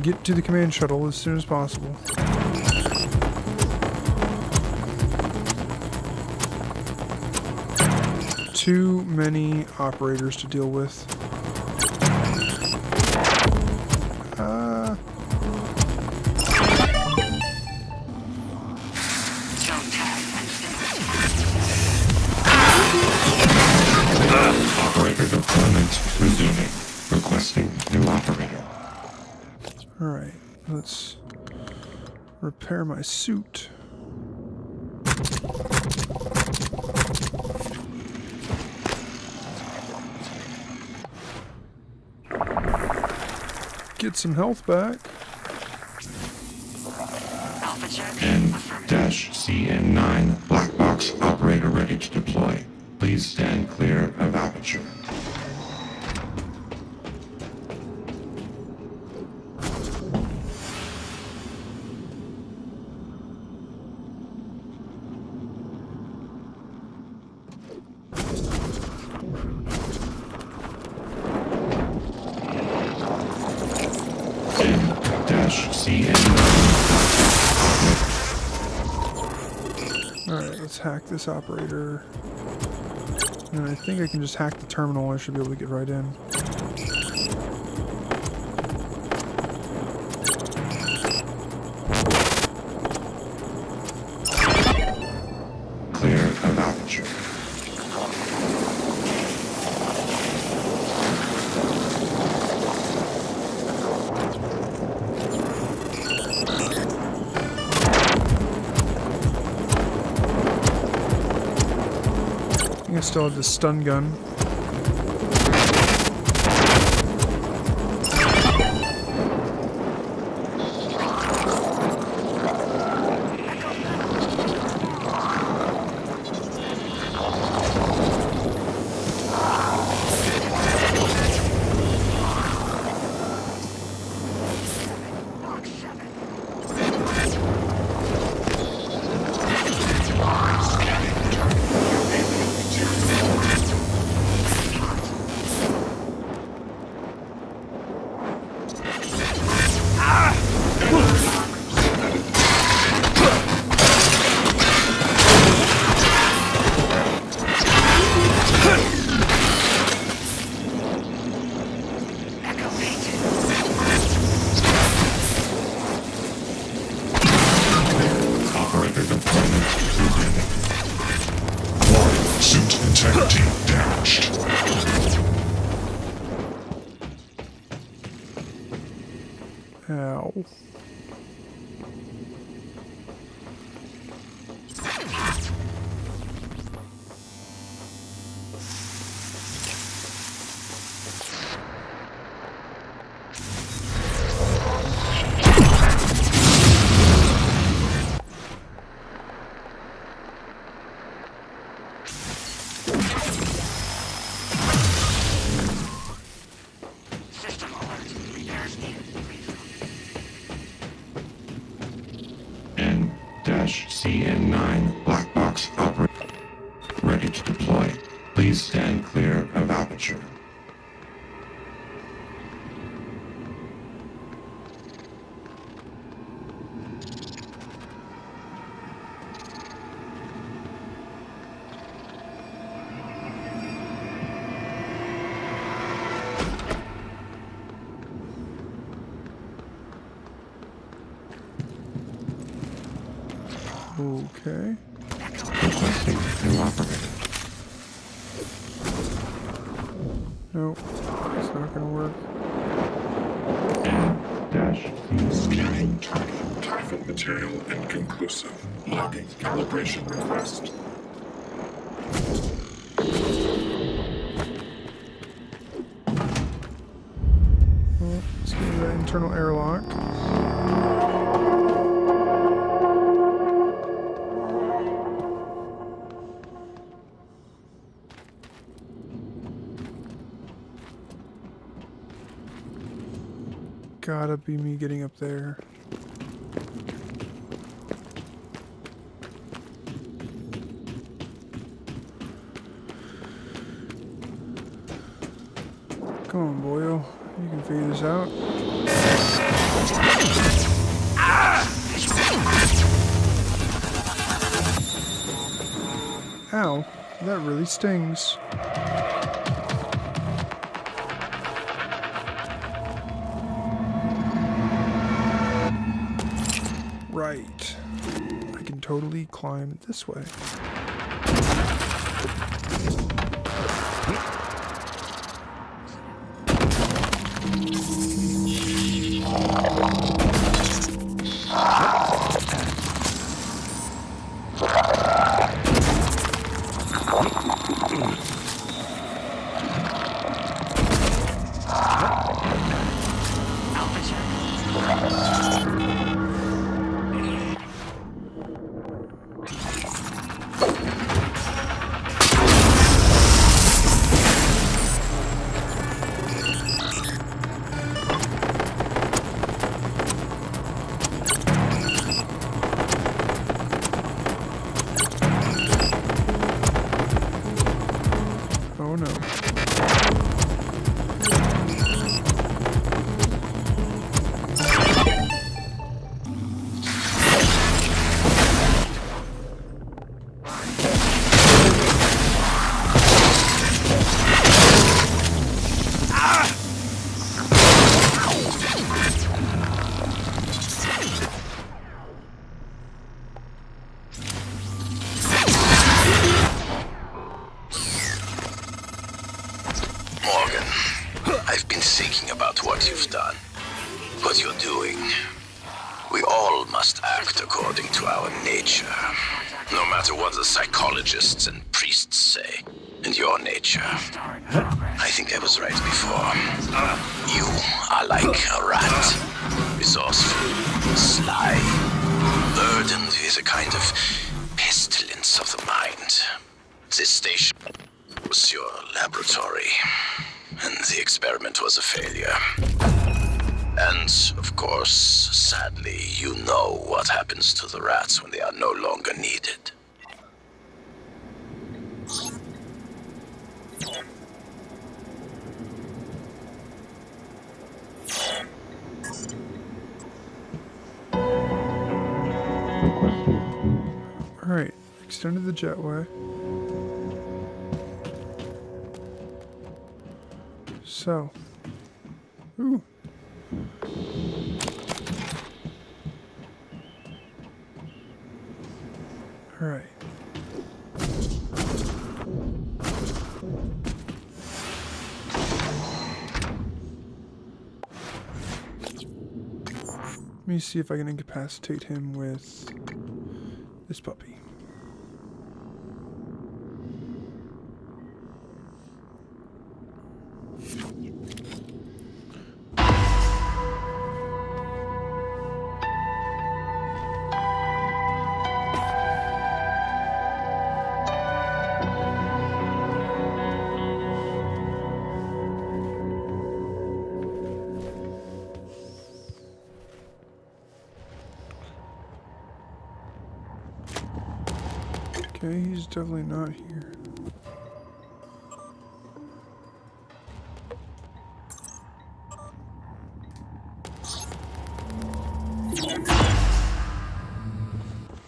get to the command shuttle as soon as possible. Too many operators to deal with. Zone tag and stamped. Operator deployment resuming. Requesting new operator. Alright, let's repair my suit. Get some health back. Alpha check. N-CN9 black box operator ready to deploy. Please stand clear of aperture. N-CN9 Alright, let's hack this operator. And I think I can just hack the terminal. I should be able to get right in. clear of aperture. I still have the stun gun. N-CN9 black box operator ready to deploy. Please stand clear of aperture. Okay. Requesting new operator. Nope, it's not gonna work. Scanning target. Typhon material inconclusive. Logging calibration request. Well, let's get to that internal airlock. Gotta be me getting up there. Come on, Boyle. You can figure this out. Ow, that really stings. Right. I can totally climb this way. Oh no. I've been thinking about what you've done, what you're doing. We all must act according to our nature, no matter what the psychologists and priests say. And your nature, I think I was right before. You are like a rat, resourceful, sly, burdened with a kind of pestilence of the mind. This station was your laboratory, and the experiment was a failure. And, of course, sadly, you know what happens to the rats when they are no longer needed. Alright, extended the jetway. So. Ooh. Alright. Let me see if I can incapacitate him with this puppy. Okay, he's definitely not here.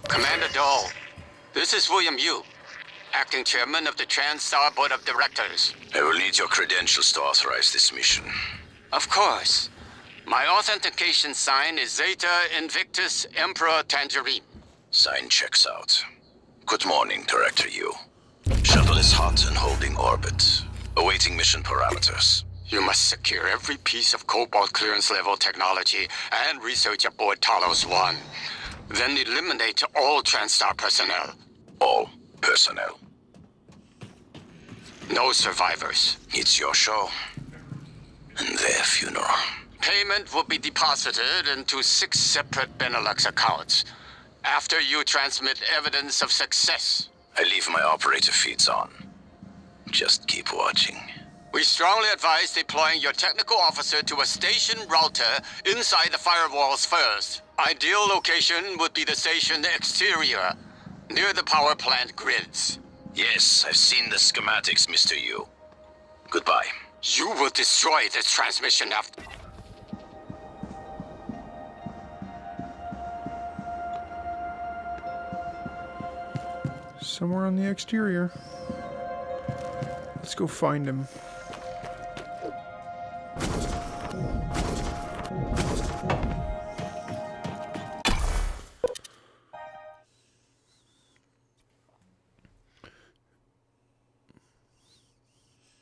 Commander Dahl, this is William Yu, acting chairman of the TranStar Board of Directors. I will need your credentials to authorize this mission. Of course. My authentication sign is Zeta Invictus Emperor Tangerine. Sign checks out. Good morning, Director Yu. Shuttle is hot and holding orbit. Awaiting mission parameters. You must secure every piece of Cobalt clearance level technology and research aboard Talos 1. Then eliminate all TranStar personnel. All personnel. No survivors. It's your show. And their funeral. Payment will be deposited into 6 separate Benelux accounts. After you transmit evidence of success. I leave my operator feeds on. Just keep watching. We strongly advise deploying your technical officer to a station router inside the firewalls first. Ideal location would be the station exterior, near the power plant grids. Yes, I've seen the schematics, Mr. Yu. Goodbye. You will destroy this transmission after... Somewhere on the exterior. Let's go find him.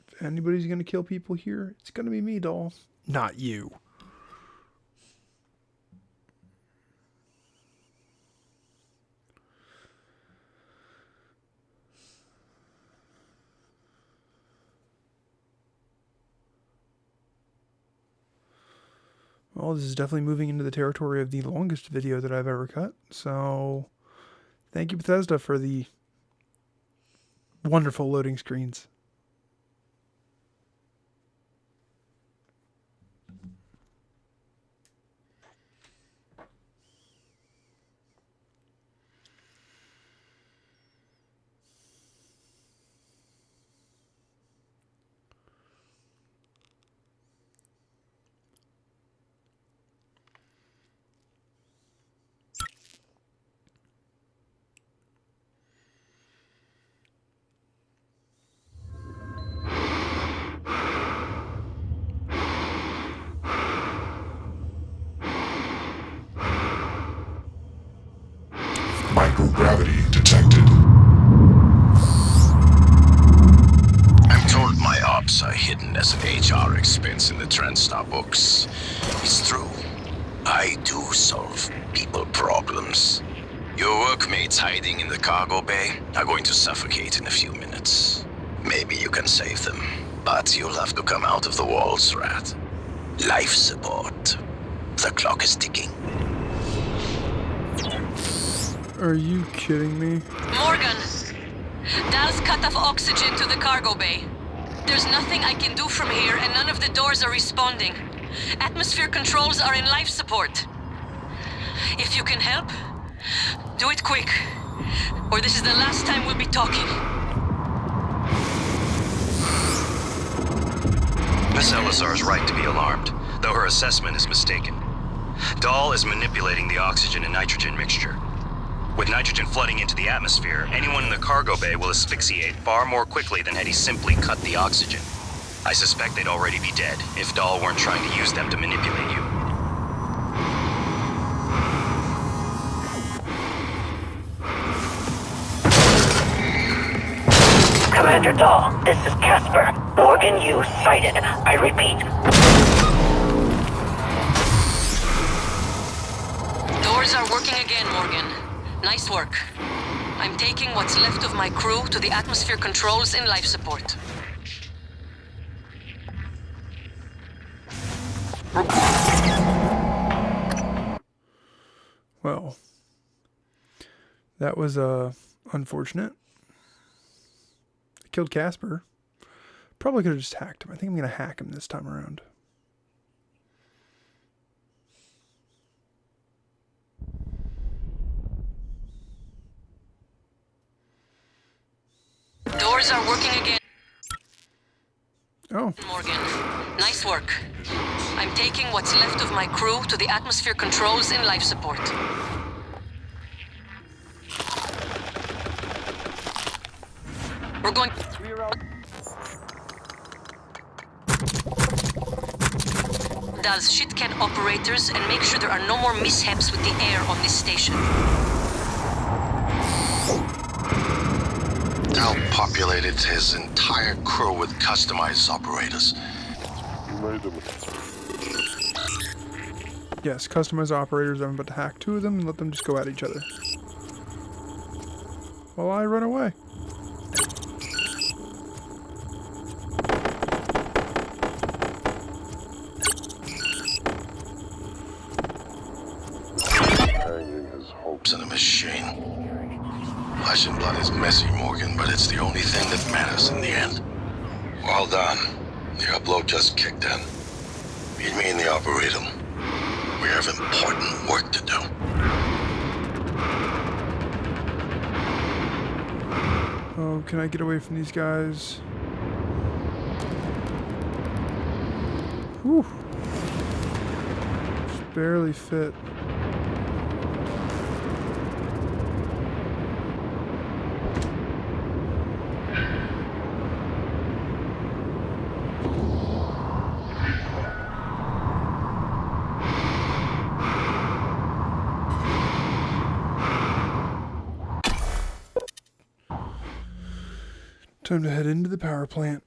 If anybody's gonna kill people here, it's gonna be me, doll. Not you. Well, this is definitely moving into the territory of the longest video that I've ever cut. So, thank you, Bethesda, for the wonderful loading screens. Microgravity detected. I'm told my ops are hidden as an HR expense in the TranStar books. It's true. I do solve people problems. Your workmates hiding in the cargo bay are going to suffocate in a few minutes. Maybe you can save them, but you'll have to come out of the walls, Rat. Life support. The clock is ticking. Are you kidding me? Morgan, Dal's cut off oxygen to the cargo bay. There's nothing I can do from here, and none of the doors are responding. Atmosphere controls are in life support. If you can help, do it quick, or this is the last time we'll be talking. Miss Elisar is right to be alarmed, though her assessment is mistaken. Dahl is manipulating the oxygen and nitrogen mixture. With nitrogen flooding into the atmosphere, anyone in the cargo bay will asphyxiate far more quickly than had he simply cut the oxygen. I suspect they'd already be dead if Dahl weren't trying to use them to manipulate you. Commander Dahl, this is Casper. Morgan Yu sighted. I repeat. working again, Morgan. Nice work. I'm taking what's left of my crew to the atmosphere controls in life support. Well, that was unfortunate. I killed Casper. Probably could have just hacked him. I think I'm going to hack him this time around. Doors are working again. Oh. Morgan, nice work. I'm taking what's left of my crew to the atmosphere controls in life support. We're going... Does shitcat operators and make sure there are no more mishaps with the air on this station. Dal populated his entire crew with customized operators. Yes, customized operators. I'm about to hack 2 of them and let them just go at each other. While I run away. In a machine. Flesh and blood is messy, Morgan, but it's the only thing that matters in the end. Well done. The upload just kicked in. Meet me in the Arboretum. We have important work to do. Oh, can I get away from these guys? Whew. Just barely fit. Time to head into the power plant.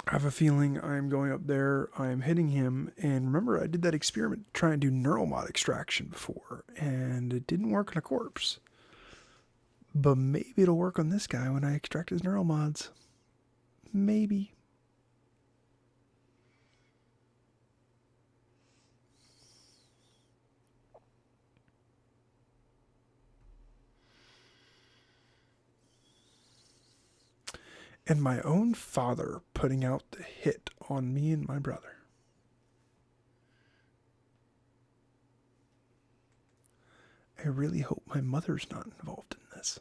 I have a feeling I'm going up there, I'm hitting him, and remember I did that experiment trying to do neural mod extraction before, and it didn't work on a corpse. But maybe it'll work on this guy when I extract his neural mods. Maybe. And my own father putting out the hit on me and my brother. I really hope my mother's not involved in this.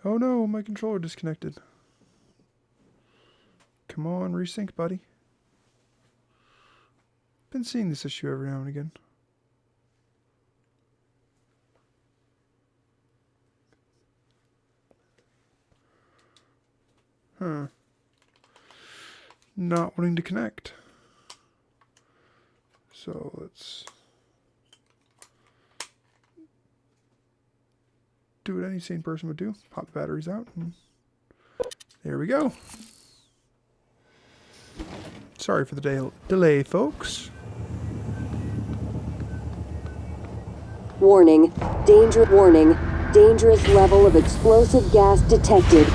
Oh no, my controller disconnected. Come on, resync, buddy. Been seeing this issue every now and again. Huh. Not wanting to connect. So let's do what any sane person would do. Pop the batteries out. And there we go. Sorry for the delay, folks. Warning. Warning. Dangerous level of explosive gas detected.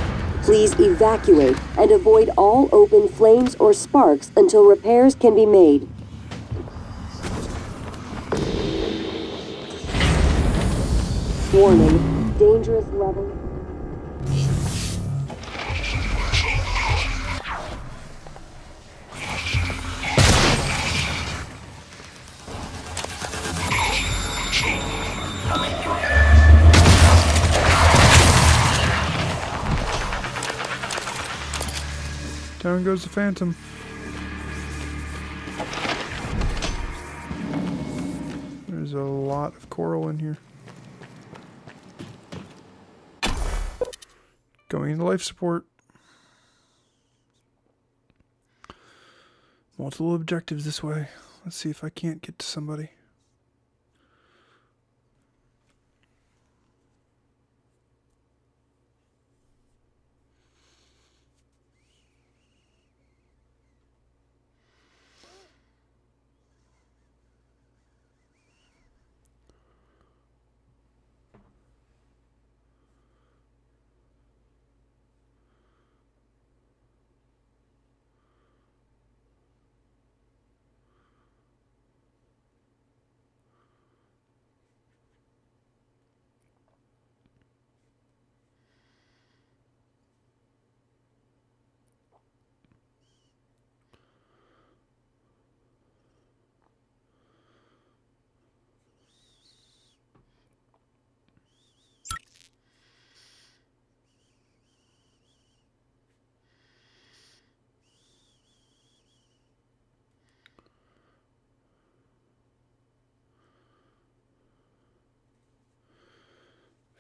Please evacuate and avoid all open flames or sparks until repairs can be made. Warning. Dangerous level. Down goes the Phantom. There's a lot of coral in here. Going into life support. Multiple objectives this way. Let's see if I can't get to somebody.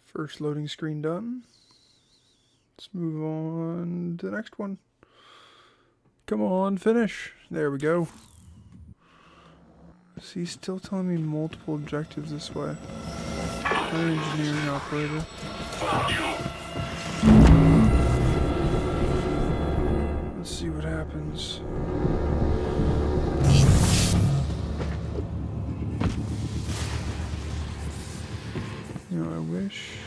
First loading screen done. Let's move on to the next one. Come on, finish. There we go. See, he's still telling me multiple objectives this way. Fire engineering operator. Let's see what happens. You know, I wish.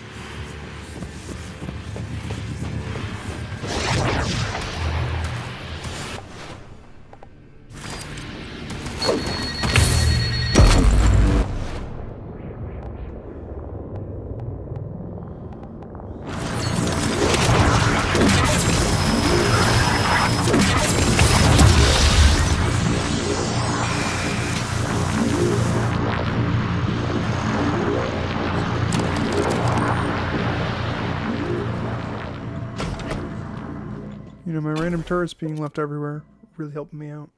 You know, my random turrets being left everywhere really helping me out.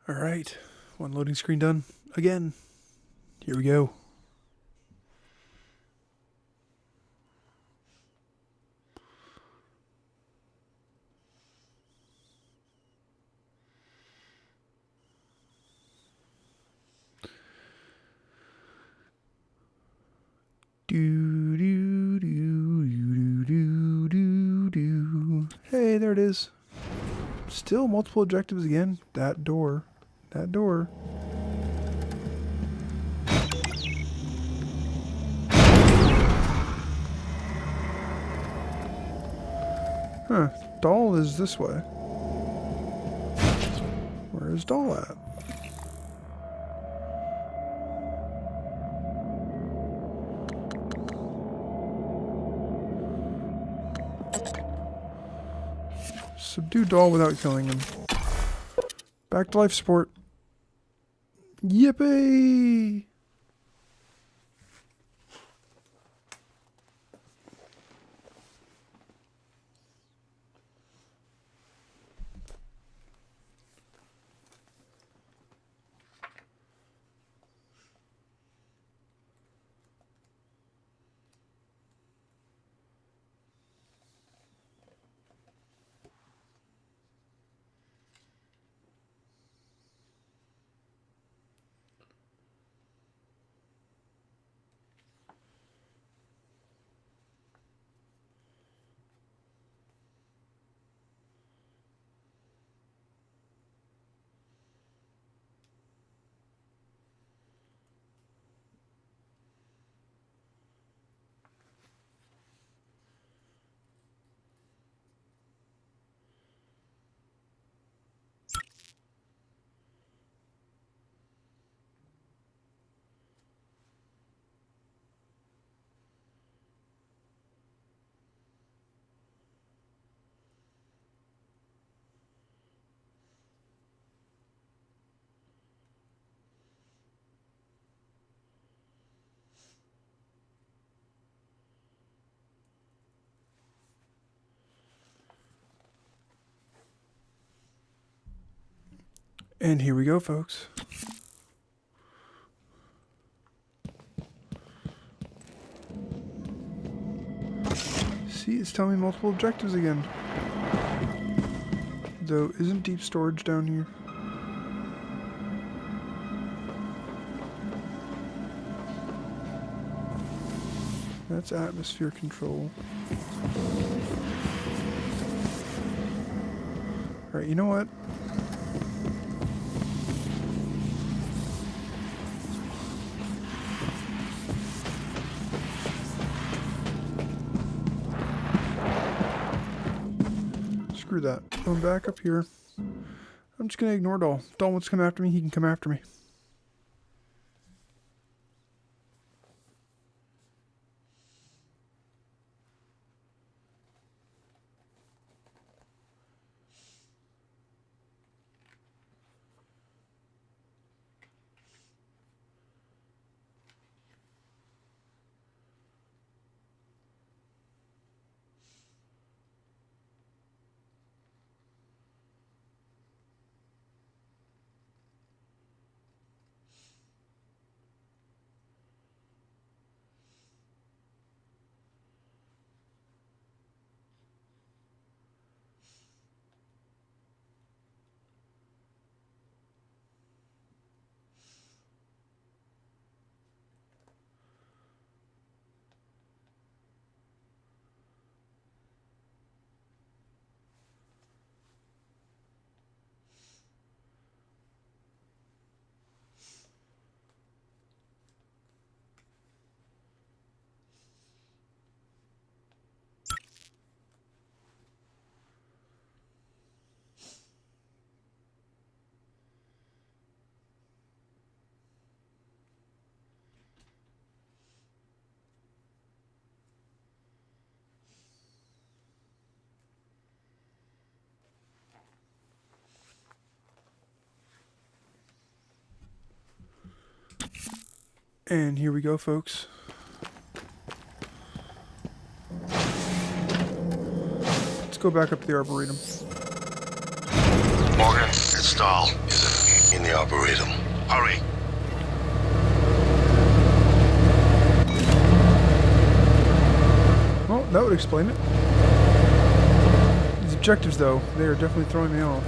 All right, one loading screen done again. Here we go. Do do do do do do do. Hey, there it is. Still multiple objectives again. That door. That door. Huh. Doll is this way. Where is Doll at? Subdue Doll without killing him. Back to life support. Yippee! And here we go, folks. See, it's telling me multiple objectives again. Though, isn't deep storage down here? That's atmosphere control. Alright, you know what? Screw that. Going back up here. I'm just gonna ignore Dahl. If Dahl wants to come after me, he can come after me. And here we go, folks. Let's go back up to the Arboretum. Morgan, it's Dahl. Is it in the Arboretum? Hurry. Well, that would explain it. These objectives, though, they are definitely throwing me off.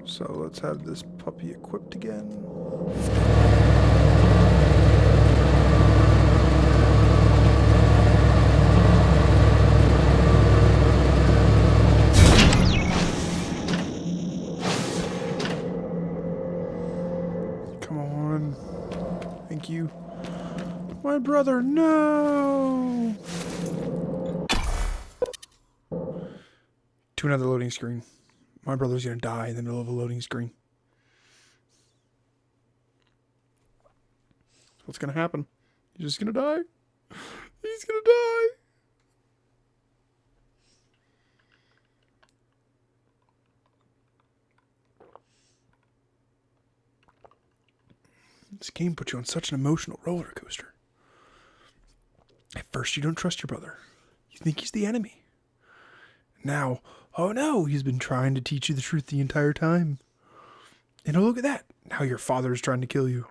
So let's have this puppy equipped again. Come on. Thank you. My brother, no! To another loading screen. My brother's gonna die in the middle of a loading screen. What's gonna happen? He's just gonna die? He's gonna die! This game puts you on such an emotional roller coaster. At first, you don't trust your brother. You think he's the enemy. Now, oh no, he's been trying to teach you the truth the entire time. And oh, look at that. Now your father is trying to kill you.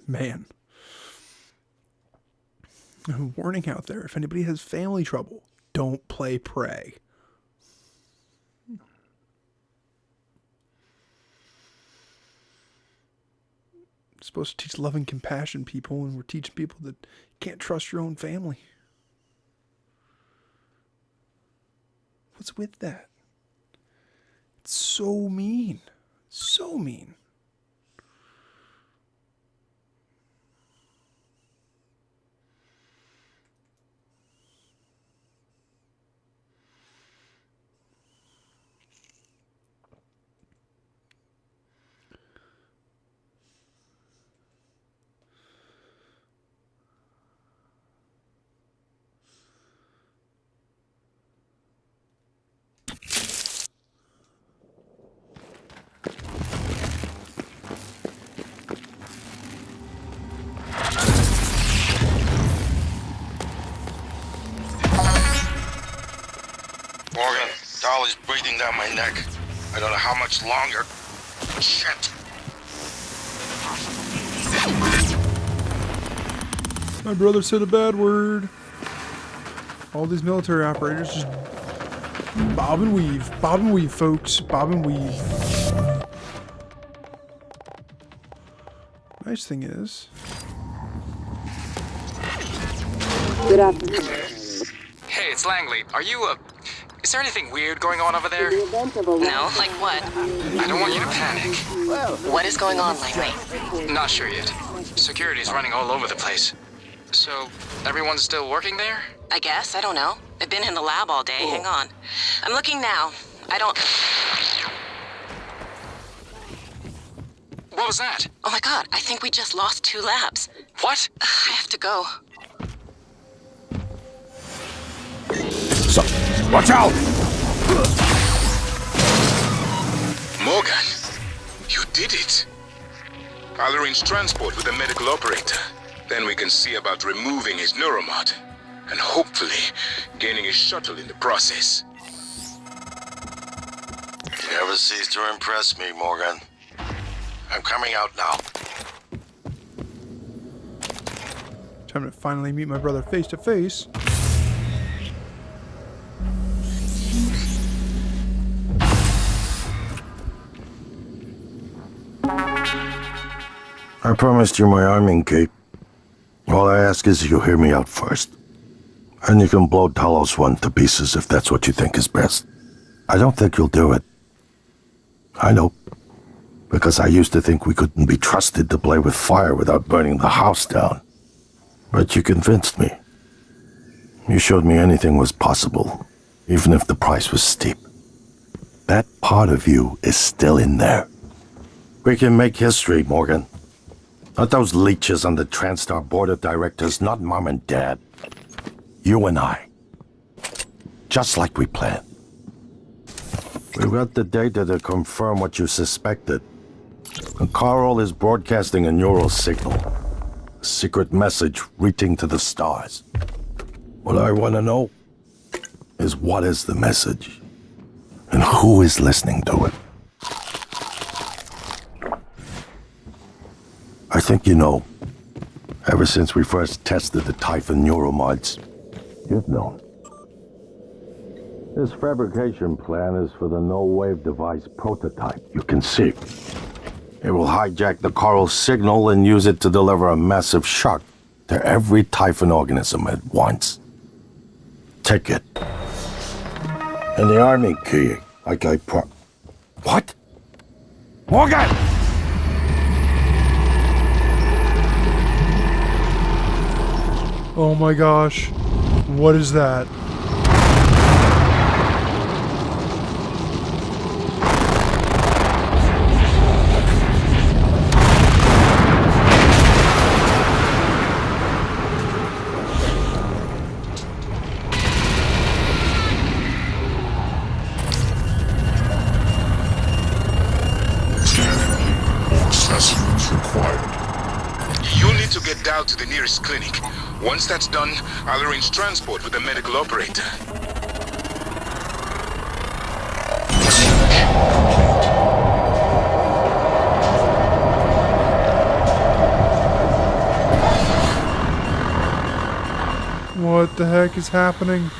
Man. A warning out there. If anybody has family trouble, don't play Prey. We're supposed to teach love and compassion, people, and we're teaching people that you can't trust your own family. What's with that? It's so mean. So mean. Morgan, Dahl is breathing down my neck. I don't know how much longer. Shit. My brother said a bad word. All these military operators just bob and weave, folks, bob and weave. Nice thing is, Good afternoon. Hey, it's Langley. Are you, is there anything weird going on over there? In the event of a No? Like what? I don't want you to panic. What is going on, Langley? Not sure yet. Security's running all over the place. So, everyone's still working there? I guess. I don't know. I've been in the lab all day. Hang on. I'm looking now. I don't... What was that? Oh my god, I think we just lost 2 labs. What? I have to go. So, watch out! Morgan, you did it. I'll arrange transport with the medical operator. Then we can see about removing his neuromod. And hopefully, gaining his shuttle in the process. You never cease to impress me, Morgan. I'm coming out now. time to finally meet my brother face to face. I promised you my arming key. All I ask is you hear me out first. And you can blow Talos 1 to pieces if that's what you think is best. I don't think you'll do it. I know. Because I used to think we couldn't be trusted to play with fire without burning the house down. But you convinced me. You showed me anything was possible, even if the price was steep. That part of you is still in there. We can make history, Morgan. Not those leeches on the TranStar board of directors, not Mom and Dad. You and I. Just like we planned. We've got the data to confirm what you suspected. And Carl is broadcasting a neural signal. A secret message reaching to the stars. What I want to know is what is the message? And who is listening to it? I think you know. Ever since we first tested the Typhon neuromods, you've known. This fabrication plan is for the no-wave device prototype you can see. It will hijack the Coral signal and use it to deliver a massive shock to every Typhon organism at once. Take it. And the army key, like I What? Morgan! Oh my gosh. What is that? You'll need to get Dal to the nearest clinic. Once that's done, I'll arrange transport with the medical operator. What the heck is happening?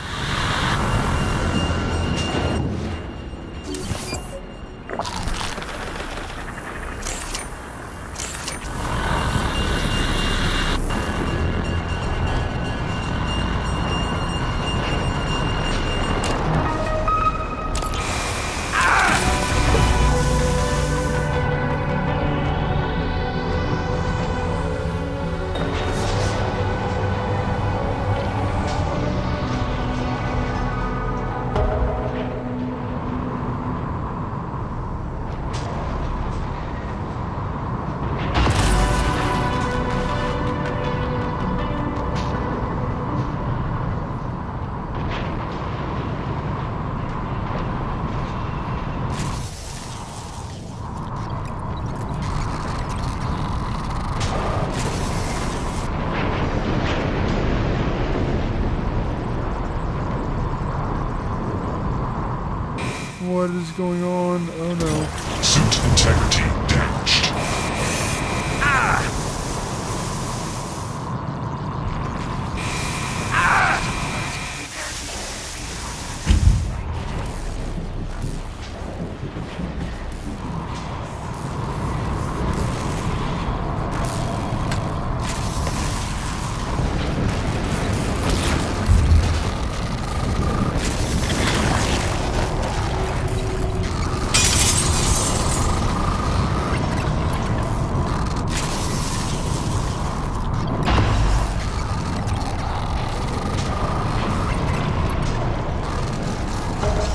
What is going on? Oh no. Suit integrity damaged.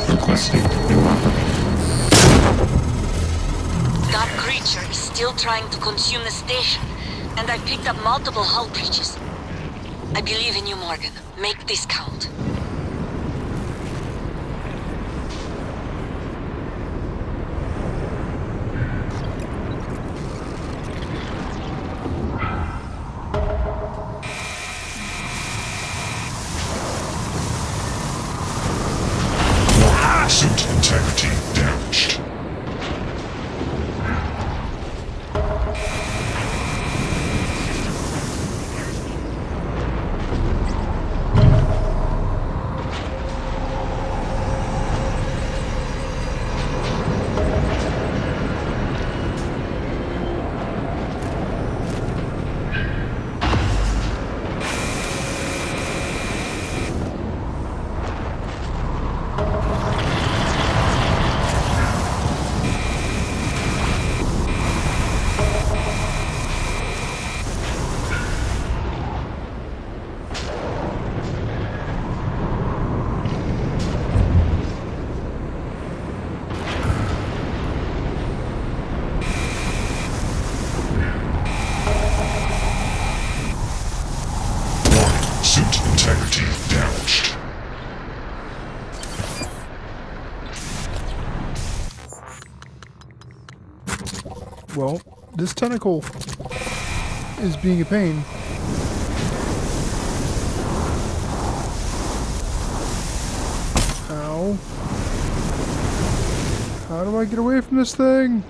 Requesting new operator. That creature is still trying to consume the station, and I've picked up multiple hull breaches. I believe in you, Morgan. Make this count. Suit integrity damaged. Suit integrity damaged. Well, this tentacle is being a pain. Ow. How do I get away from this thing?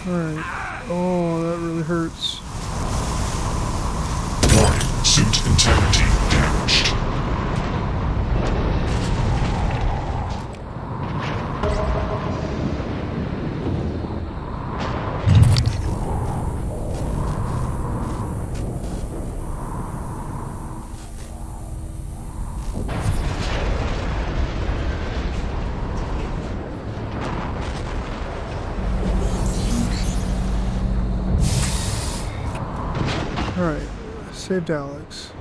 Alright. Oh, that really hurts. Warning, suit integrity damaged. Alright. Saved Alex.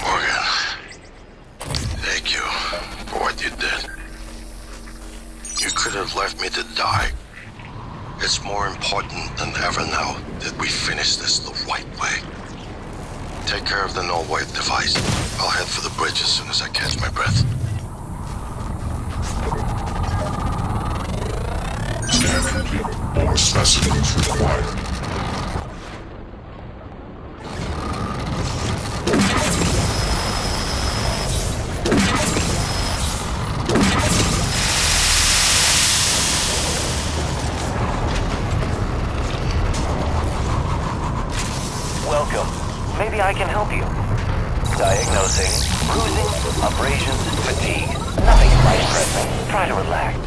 Morgan, thank you for what you did. You could have left me to die. It's more important than ever now that we finish this the right way. Take care of the null wave device. I'll head for the bridge as soon as I catch my breath. Scan complete. More specimens required. Welcome. Maybe I can help you. Diagnosing bruising, abrasions, fatigue. Nothing life-threatening. Try to relax.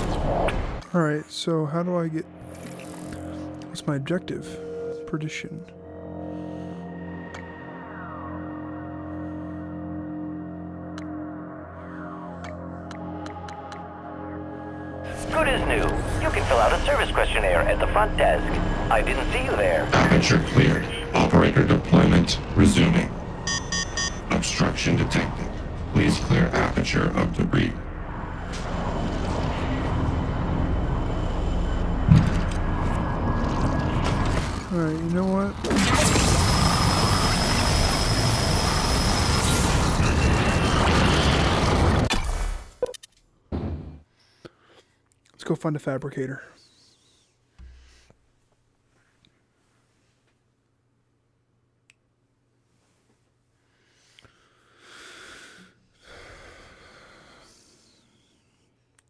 Alright, so how do I get... What's my objective? Perdition. Good as new. You can fill out a service questionnaire at the front desk. I didn't see you there. Aperture cleared. Operator deployment resuming. Obstruction detected. Please clear aperture of debris. Alright, you know what? Let's go find a fabricator.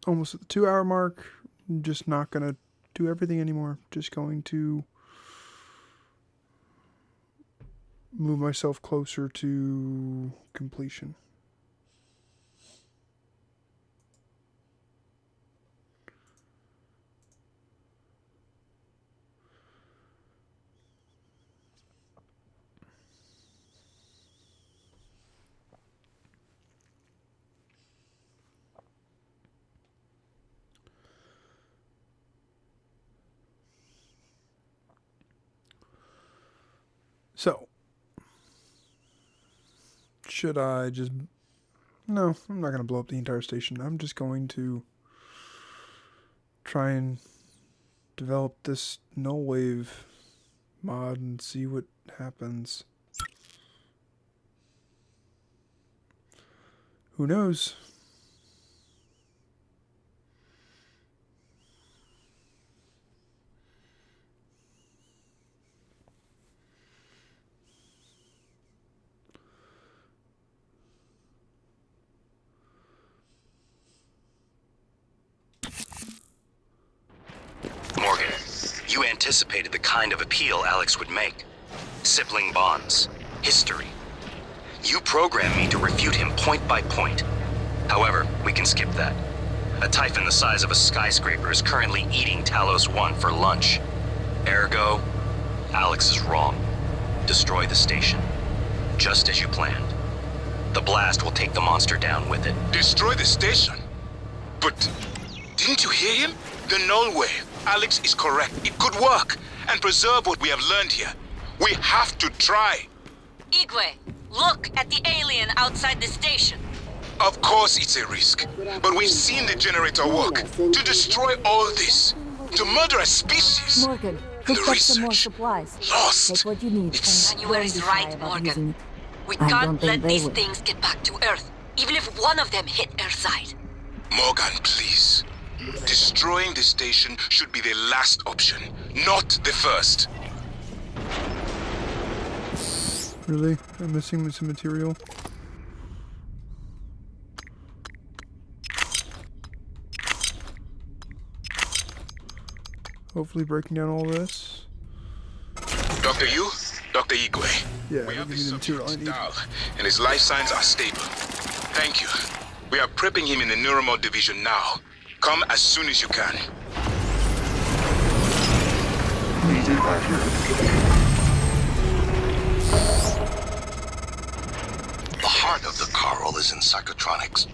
Almost at the 2-hour mark. I'm just not going to do everything anymore. Just going to move myself closer to completion. So, should I just... No, I'm not going to blow up the entire station. I'm just going to try and develop this null wave mod and see what happens. Who knows? Morgan, you anticipated the kind of appeal Alex would make. Sibling bonds, history. You programmed me to refute him point by point. However, we can skip that. A Typhon the size of a skyscraper is currently eating Talos 1 for lunch. Ergo, Alex is wrong. Destroy the station. Just as you planned. The blast will take the monster down with it. Destroy the station? But didn't you hear him? The null wave. Alex is correct. It could work and preserve what we have learned here. We have to try. Igwe, look at the alien outside the station. Of course it's a risk, but we've seen the generator work. To destroy all this, to murder a species. Morgan, and go the fetch some more research. supplies. Lost. Take what you need. Manuel is right, Morgan. We I don't can't think let they these will. things get back to Earth, even if one of them hit Earthside. Morgan, please. Destroying the station should be the last option, not the first. Really? I'm missing some material. Hopefully breaking down all this. Dr. Yu, Dr. Igwe. Yeah, we have give the me the material I subject's need. dial, and his life signs are stable. Thank you. We are prepping him in the Neuromod division now. Come as soon as you can. Needed accurate. The heart of the coral is in psychotronics,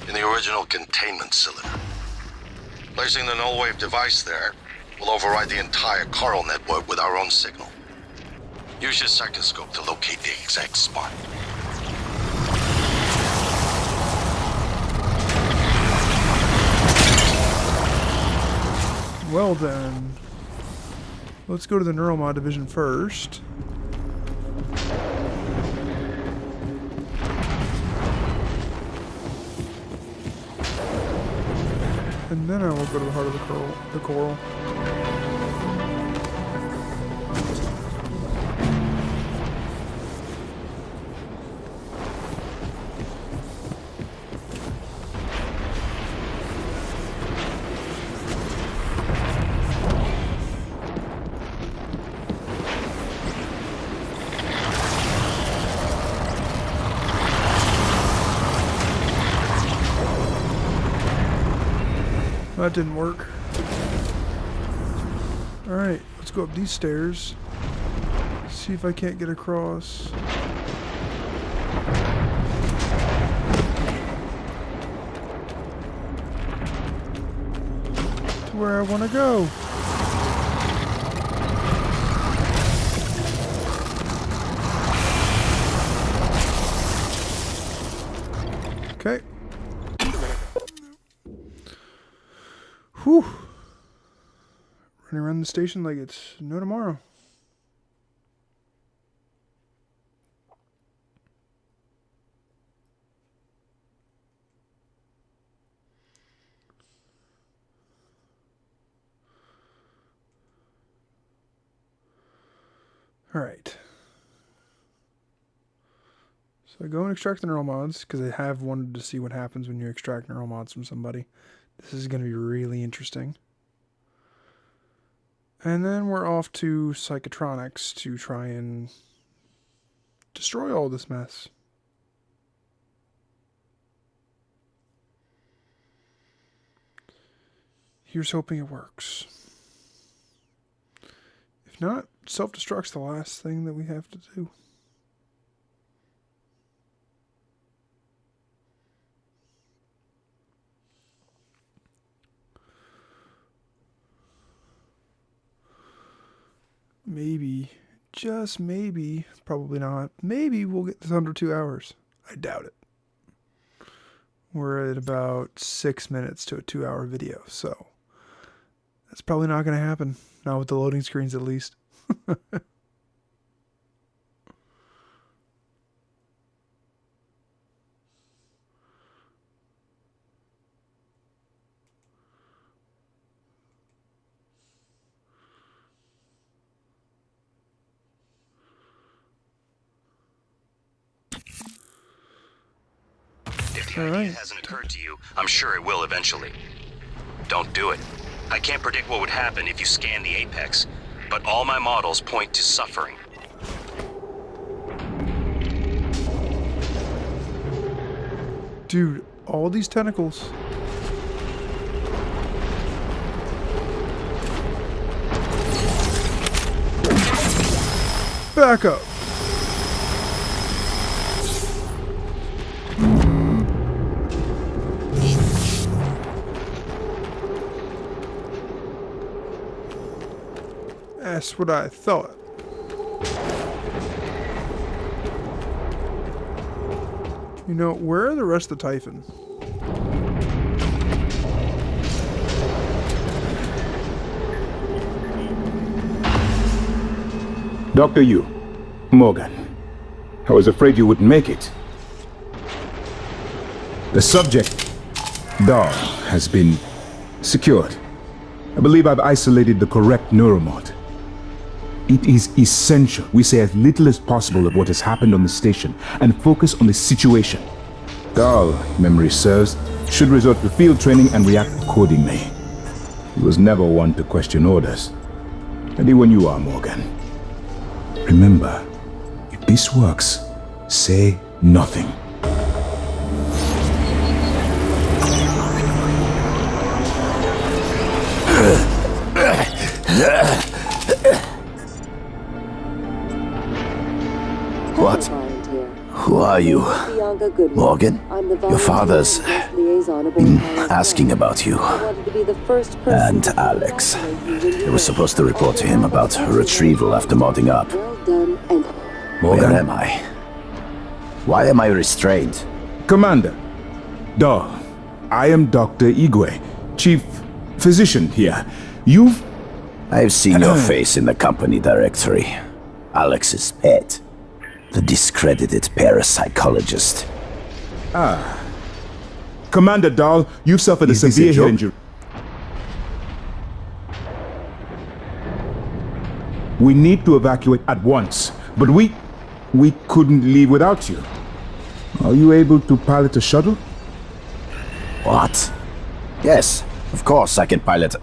in the original containment cylinder. Placing the null wave device there will override the entire coral network with our own signal. Use your psychoscope to locate the exact spot. Well then, let's go to the Neuromod division first. And then I will go to the heart of the coral. That didn't work. Alright, let's go up these stairs. See if I can't get across. To where I want to go. Okay. Whew. Running around the station like it's no tomorrow. Alright. So I go and extract the neural mods, because I have wanted to see what happens when you extract neural mods from somebody. This is going to be really interesting. And then we're off to Psychotronics to try and destroy all this mess. Here's hoping it works. If not, self-destruct's the last thing that we have to do. Maybe, just maybe, probably not, maybe we'll get this under 2 hours. I doubt it. We're at about 6 minutes to a 2-hour video, so that's probably not going to happen. Not with the loading screens, at least. If the idea hasn't occurred to you, I'm sure it will eventually. Don't do it. I can't predict what would happen if you scan the Apex, but all my models point to suffering. Dude, all these tentacles. Back up. That's what I thought. You know, where are the rest of the Typhon? Dr. Yu, Morgan, I was afraid you wouldn't make it. The subject, Dahl, has been secured. I believe I've isolated the correct neuromod. It is essential we say as little as possible of what has happened on the station and focus on the situation. Dahl, if memory serves, should resort to field training and react accordingly. He was never one to question orders. Ready when you are, Morgan. Remember, if this works, say nothing. What? Who are you? Morgan? Your father's been asking about you. And Alex. I was supposed to report to him about her retrieval after modding up. Morgan? Where am I? Why am I restrained? Commander, Dahl, I am Dr. Igwe, Chief Physician here. I've seen your face in the company directory. Alex's pet. The discredited parapsychologist. Ah. Commander Dahl, you've suffered a severe head injury. We need to evacuate at once, but we couldn't leave without you. Are you able to pilot a shuttle? What? Yes, of course I can pilot.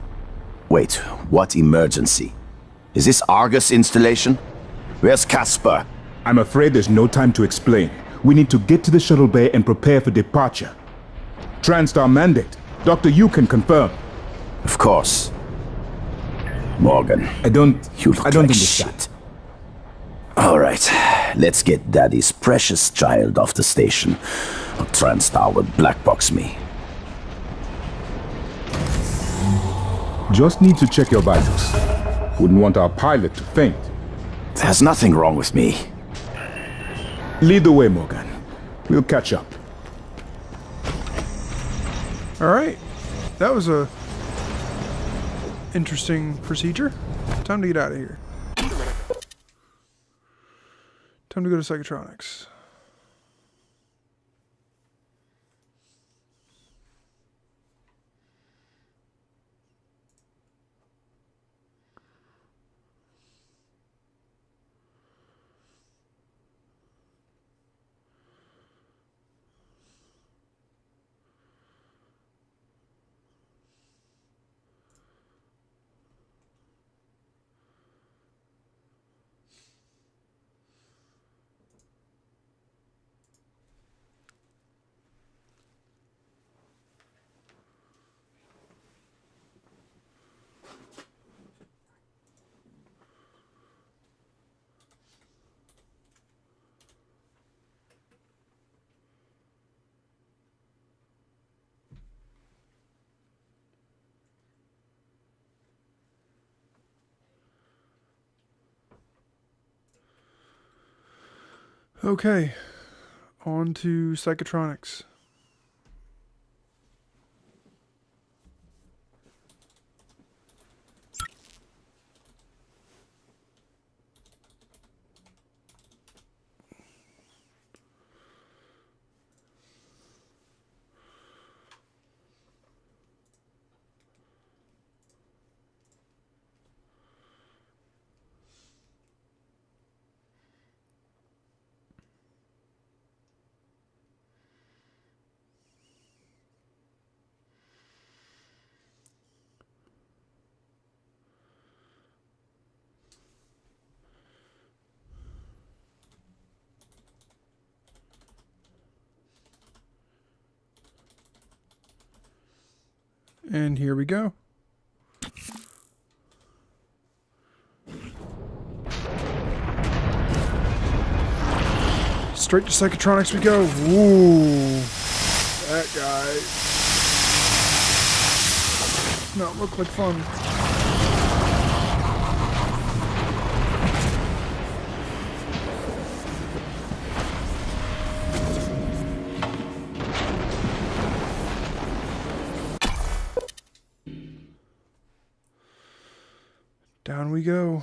Wait, what emergency? Is this Argus installation? Where's Casper? I'm afraid there's no time to explain. We need to get to the shuttle bay and prepare for departure. TranStar mandate. Dr. Yu can confirm. Of course. Morgan. I don't understand. Shit. All right, let's get Daddy's precious child off the station, or TranStar will blackbox me. Just need to check your vitals. Wouldn't want our pilot to faint. There's nothing wrong with me. Lead the way, Morgan. We'll catch up. Alright. That was a interesting procedure. Time to get out of here. Time to go to Psychotronics. Okay, on to Psychotronics. And here we go. Straight to Psychotronics we go. Ooh, that guy does not look like fun. Down we go.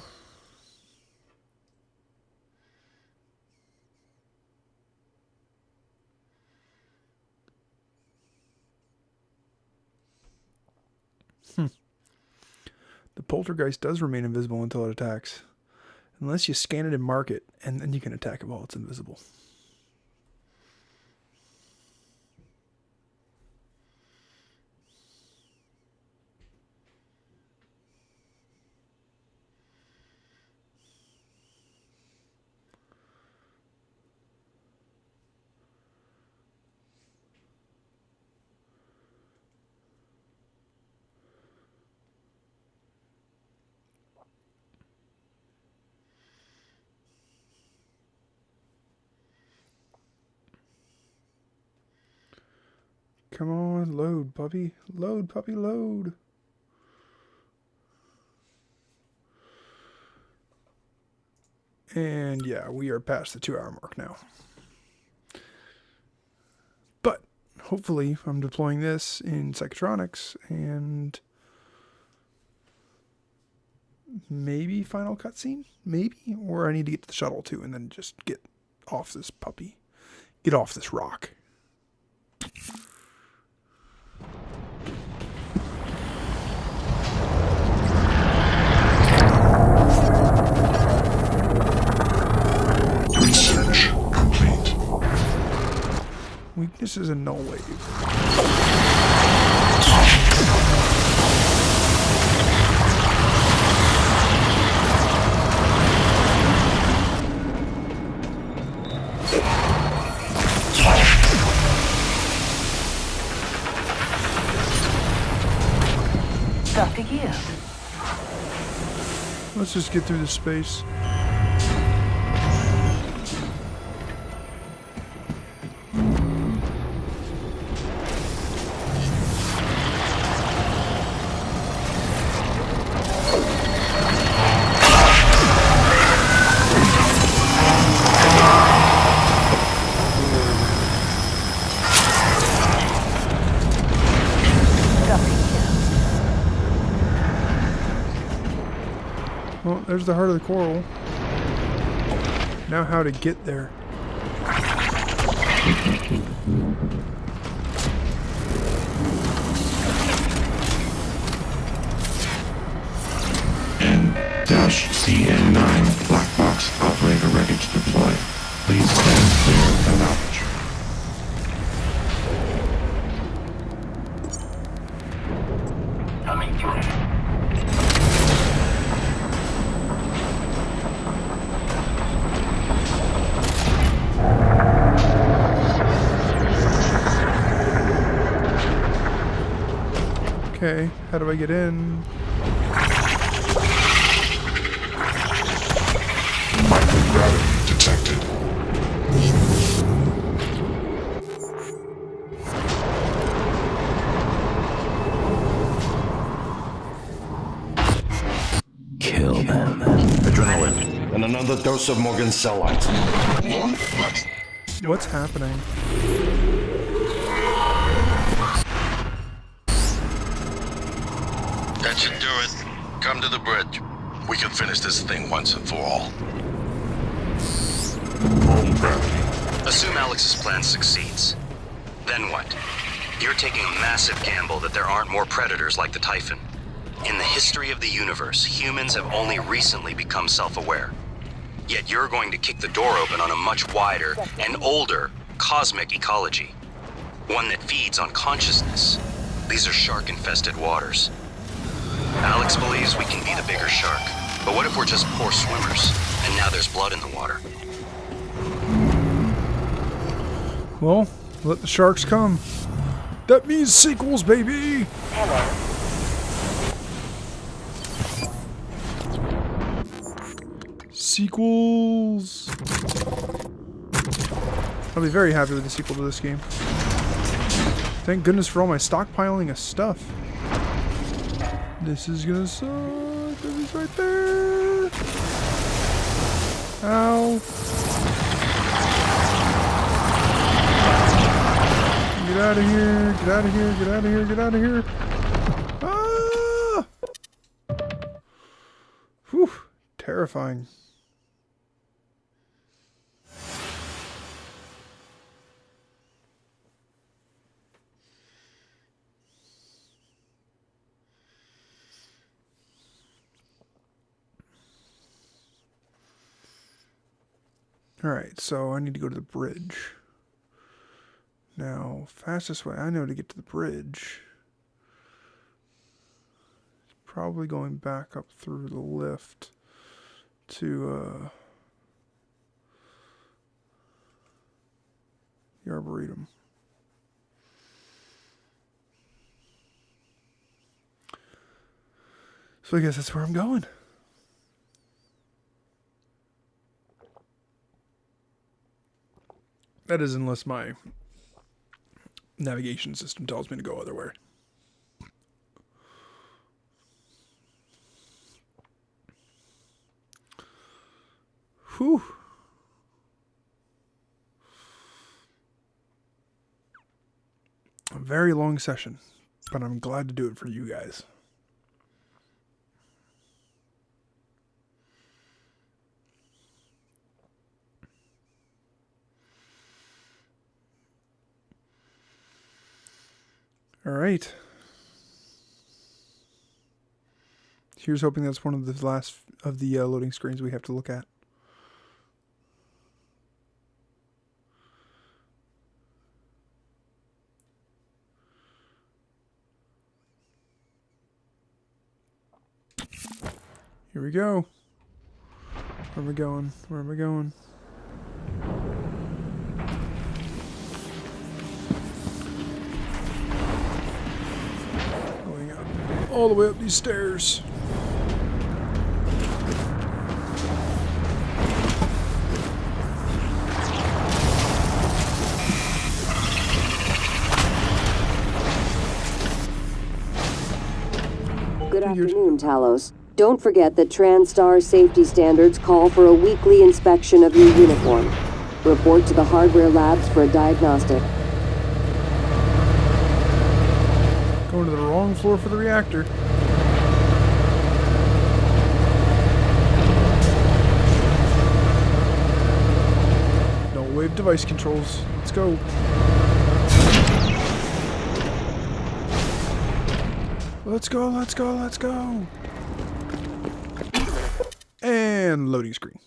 The poltergeist does remain invisible until it attacks. Unless you scan it and mark it, and then you can attack it while it's invisible. Come on, load, puppy. Load, puppy, load. And yeah, we are past the 2-hour mark now. But hopefully I'm deploying this in Psychotronics and maybe final cutscene? Maybe? Or I need to get to the shuttle too and then just get off this puppy. Get off this rock. Research complete. Weakness is a null wave. Dr. Gill. Let's just get through this space. Well, there's the heart of the coral. Now how to get there. N-CN9 black box operator ready to deploy. Please stand clear of aperture. Coming through. Okay, how do I get in? Microgravity detected. Kill them. Adrenaline. And another dose of Morgan cell lights. What's happening? That should do it. Come to the bridge. We can finish this thing once and for all. Assume Alex's plan succeeds. Then what? You're taking a massive gamble that there aren't more predators like the Typhon. In the history of the universe, humans have only recently become self-aware. Yet you're going to kick the door open on a much wider and older cosmic ecology. One that feeds on consciousness. These are shark-infested waters. Alex believes we can be the bigger shark. But what if we're just poor swimmers, and now there's blood in the water? Well, let the sharks come. That means sequels, baby! Sequels! I'll be very happy with the sequel to this game. Thank goodness for all my stockpiling of stuff. This is gonna suck. He's right there. Ow. Get out of here. Get out of here. Get out of here. Get out of here. Ah! Whew. Terrifying. Alright, so I need to go to the bridge. Now, fastest way I know to get to the bridge is probably going back up through the lift to the Arboretum. So I guess that's where I'm going. That is unless my navigation system tells me to go otherwhere. Whew. A very long session, but I'm glad to do it for you guys. All right. Here's hoping that's one of the last of the loading screens we have to look at. Here we go. Where am I going? Where am I going? Going up. All the way up these stairs. Good afternoon, Talos. Don't forget that TranStar safety standards call for a weekly inspection of your uniform. Report to the hardware labs for a diagnostic. Going to the wrong floor for the reactor. device controls. Let's go. Let's go, let's go, let's go. And loading screen.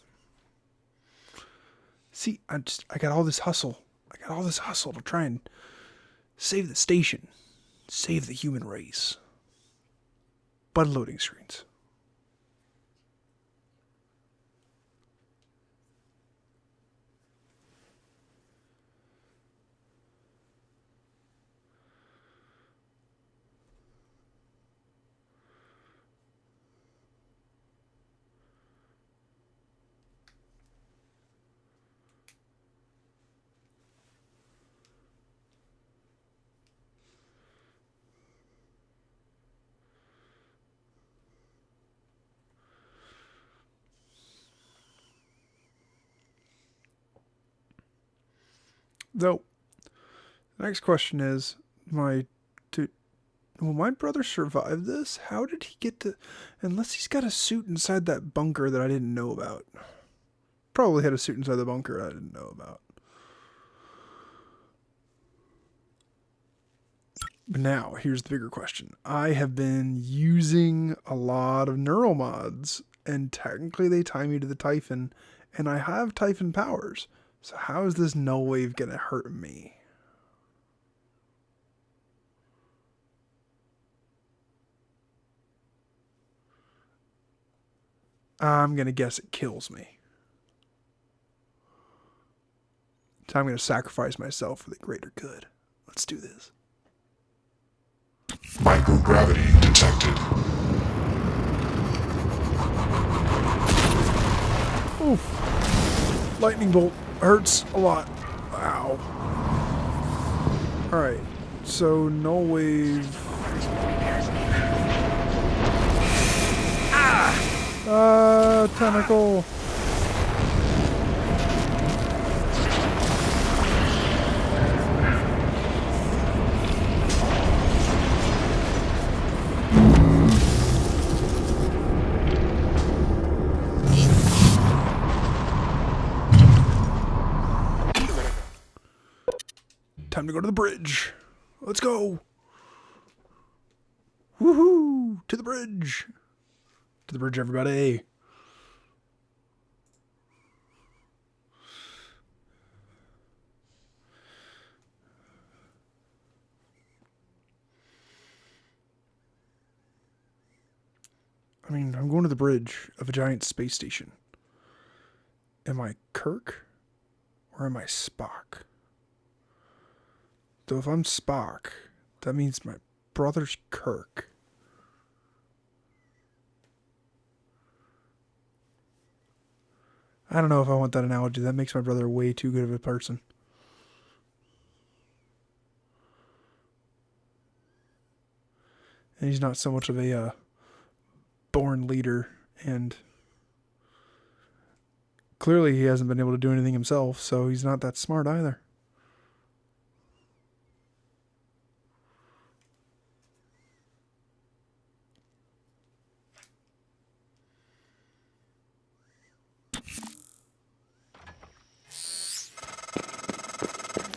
See, I got all this hustle. I got all this hustle to try and save the station. Save the human race. But loading screens. Though, the next question is, will my brother survive this? How did he get to... Unless he's got a suit inside that bunker that I didn't know about. Probably had a suit inside the bunker I didn't know about. But now, here's the bigger question. I have been using a lot of neural mods, and technically they tie me to the Typhon, and I have Typhon powers. So how is this null wave gonna hurt me? I'm gonna guess it kills me. So I'm gonna sacrifice myself for the greater good. Let's do this. Microgravity detected. Oof. Lightning bolt. Hurts a lot. Wow. Alright. So, null wave. Tentacle. Time to go to the bridge. Let's go. Woohoo! To the bridge. To the bridge, everybody. I mean, I'm going to the bridge of a giant space station. Am I Kirk or am I Spock? So if I'm Spock, that means my brother's Kirk. I don't know if I want that analogy. That makes my brother way too good of a person. And he's not so much of a born leader, and clearly he hasn't been able to do anything himself, so he's not that smart either.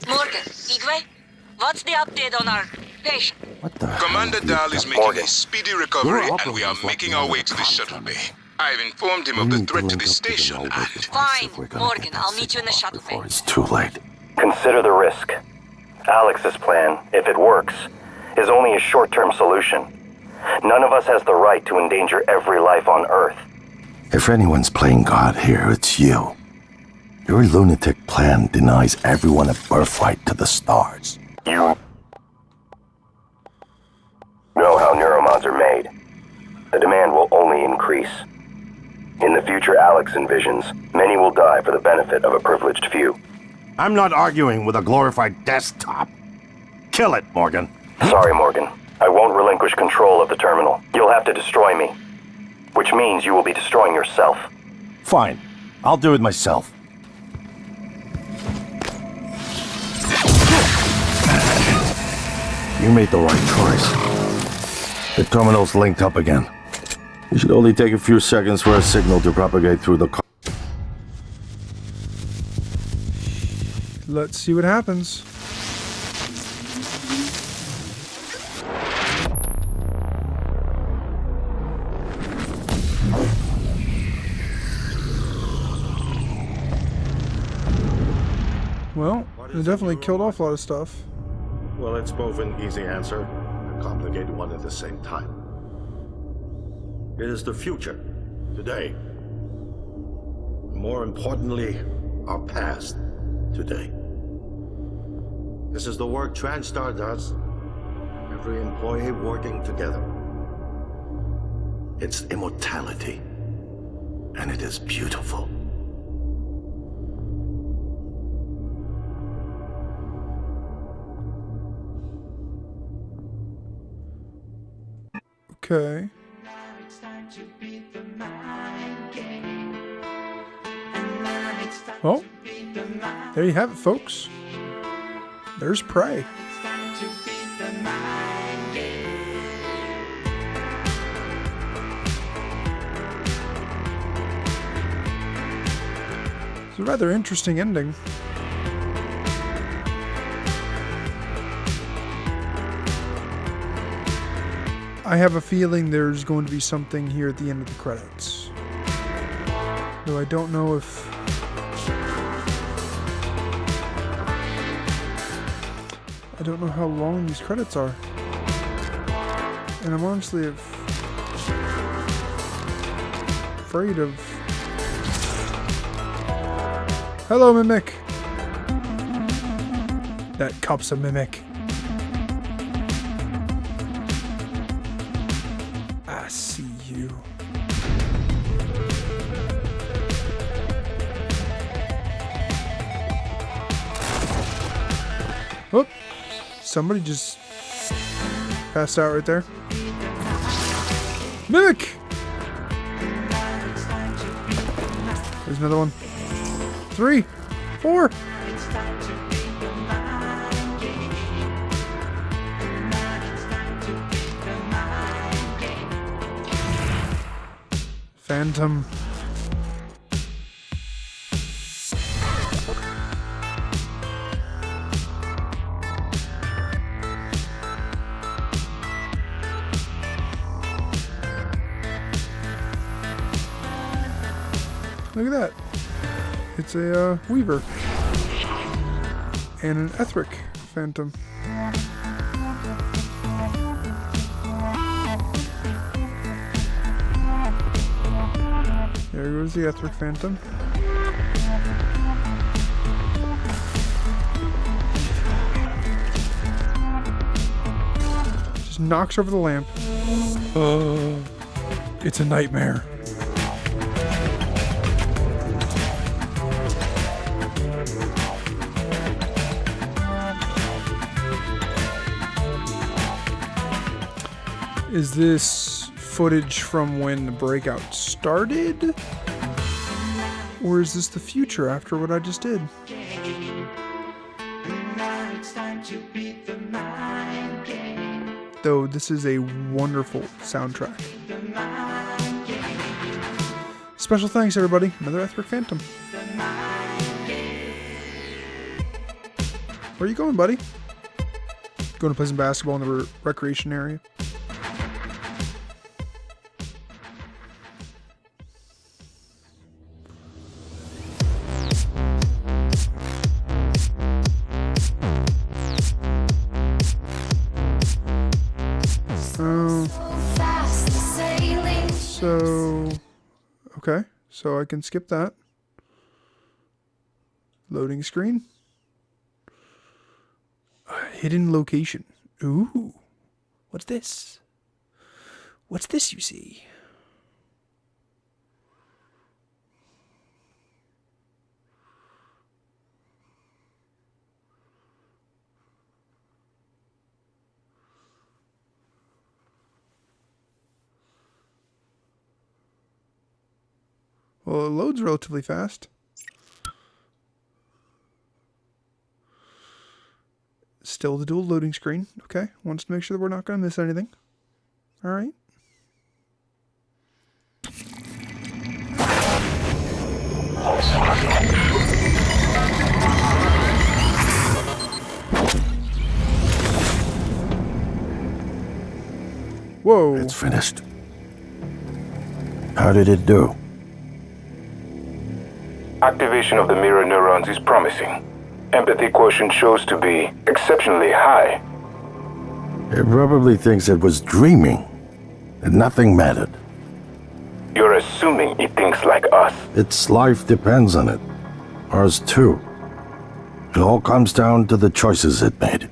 Morgan, Igwe, what's the update on our patient? Commander Dahl is making a speedy recovery, and we are making our way to the shuttle bay. I've informed him of the threat to the station, and... Fine, Morgan, I'll meet you in the shuttle bay. It's too late. Consider the risk. Alex's plan, if it works, is only a short-term solution. None of us has the right to endanger every life on Earth. If anyone's playing God here, it's you. Your lunatic plan denies everyone a birthright to the stars. You know how neuromods are made. The demand will only increase. In the future Alex envisions, many will die for the benefit of a privileged few. I'm not arguing with a glorified desktop. Kill it, Morgan. Sorry, Morgan. I won't relinquish control of the terminal. You'll have to destroy me. Which means you will be destroying yourself. Fine. I'll do it myself. You made the right choice. The terminal's linked up again. It should only take a few seconds for a signal to propagate through the car. Let's see what happens. Well, it definitely killed off a lot of stuff. Well, it's both an easy answer and a complicated one at the same time. It is the future, today. More importantly, our past, today. This is the work TranStar does. Every employee working together. It's immortality. And it is beautiful. Okay. Well, there you have it, folks. There's Prey. It's a rather interesting ending. I have a feeling there's going to be something here at the end of the credits. Though I don't know if... I don't know how long these credits are. And I'm honestly afraid of... Hello, Mimic! That cup's a Mimic. I see you. Whoop! Somebody just passed out right there. Mimic! There's another one. 3, 4. Phantom. Look at that. It's a Weaver. And an Ethric Phantom. There goes the Ethric Phantom. Just knocks over the lamp. It's a nightmare. Is this footage from when the breakout started? Or is this the future after what I just did? Though this is a wonderful soundtrack. Special thanks, everybody. Another Ethric Phantom. Where are you going, buddy? Going to play some basketball in the recreation area? Okay, so I can skip that. Loading screen. Hidden location. Ooh. What's this? What's this you see? Well, it loads relatively fast. Still the dual loading screen. Okay, wants to make sure that we're not going to miss anything. All right. Whoa. It's finished. How did it do? Activation of the mirror neurons is promising. Empathy quotient shows to be exceptionally high. It probably thinks it was dreaming, and nothing mattered. You're assuming it thinks like us. Its life depends on it. Ours too. It all comes down to the choices it made.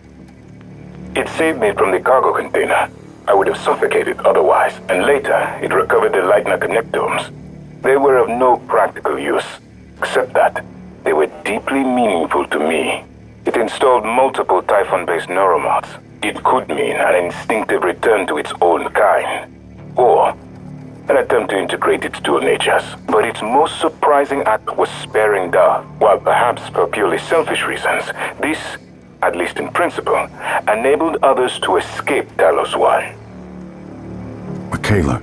It saved me from the cargo container. I would have suffocated otherwise, and later it recovered the Leitner connectomes. They were of no practical use, except that they were deeply meaningful to me. It installed multiple Typhon-based neuromods. It could mean an instinctive return to its own kind, or an attempt to integrate its dual natures. But its most surprising act was sparing Dahl. While perhaps for purely selfish reasons, this, at least in principle, enabled others to escape Talos One. Michaela.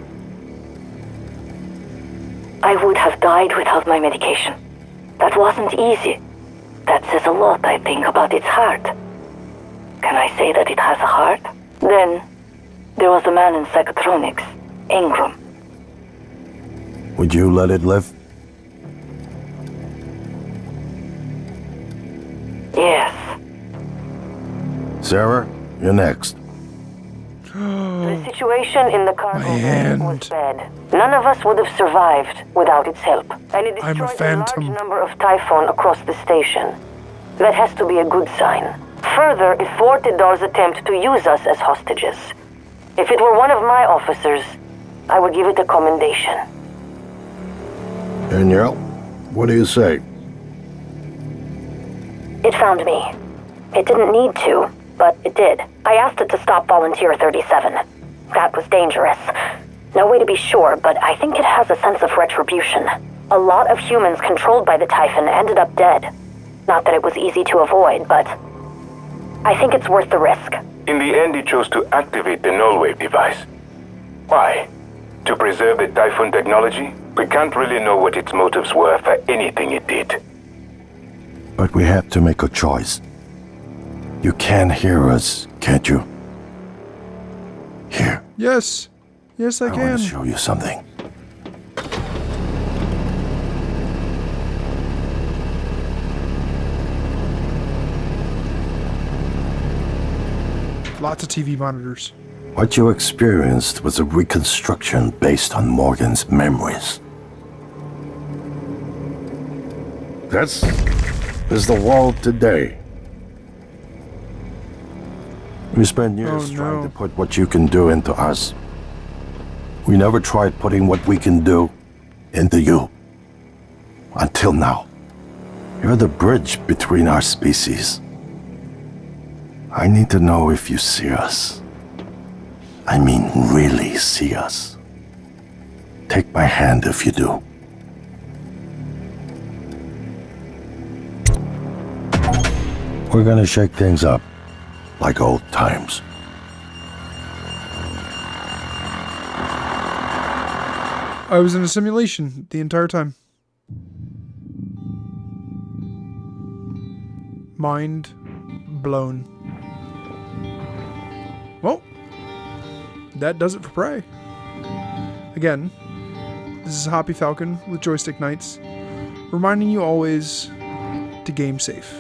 I would have died without my medication. That wasn't easy. That says a lot, I think, about its heart. Can I say that it has a heart? Then, there was a man in psychotronics, Ingram. Would you let it live? Yes. Sarah, you're next. The situation in the cargo bay was bad. None of us would have survived without its help. And it destroyed a large number of Typhon across the station. That has to be a good sign. Further, it thwarted Dahl's attempt to use us as hostages. If it were one of my officers, I would give it a commendation. Danielle, what do you say? It found me. It didn't need to, but it did. I asked it to stop Volunteer 37. That was dangerous. No way to be sure, but I think it has a sense of retribution. A lot of humans controlled by the Typhon ended up dead. Not that it was easy to avoid, but I think it's worth the risk. In the end, it chose to activate the null-wave device. Why? To preserve the Typhon technology? We can't really know what its motives were for anything it did. But we have to make a choice. You can hear us, can't you? Here. Yes. Yes, I can. I want to show you something. Lots of TV monitors. What you experienced was a reconstruction based on Morgan's memories. This is the world today. We spent years trying to put what you can do into us. We never tried putting what we can do into you. Until now. You're the bridge between our species. I need to know if you see us. I mean, really see us. Take my hand if you do. We're gonna shake things up, like old times. I was in a simulation the entire time. Mind blown. Well, that does it for Prey. Again, this is Hoppy Falcon with Joystick Knights, reminding you always to game safe.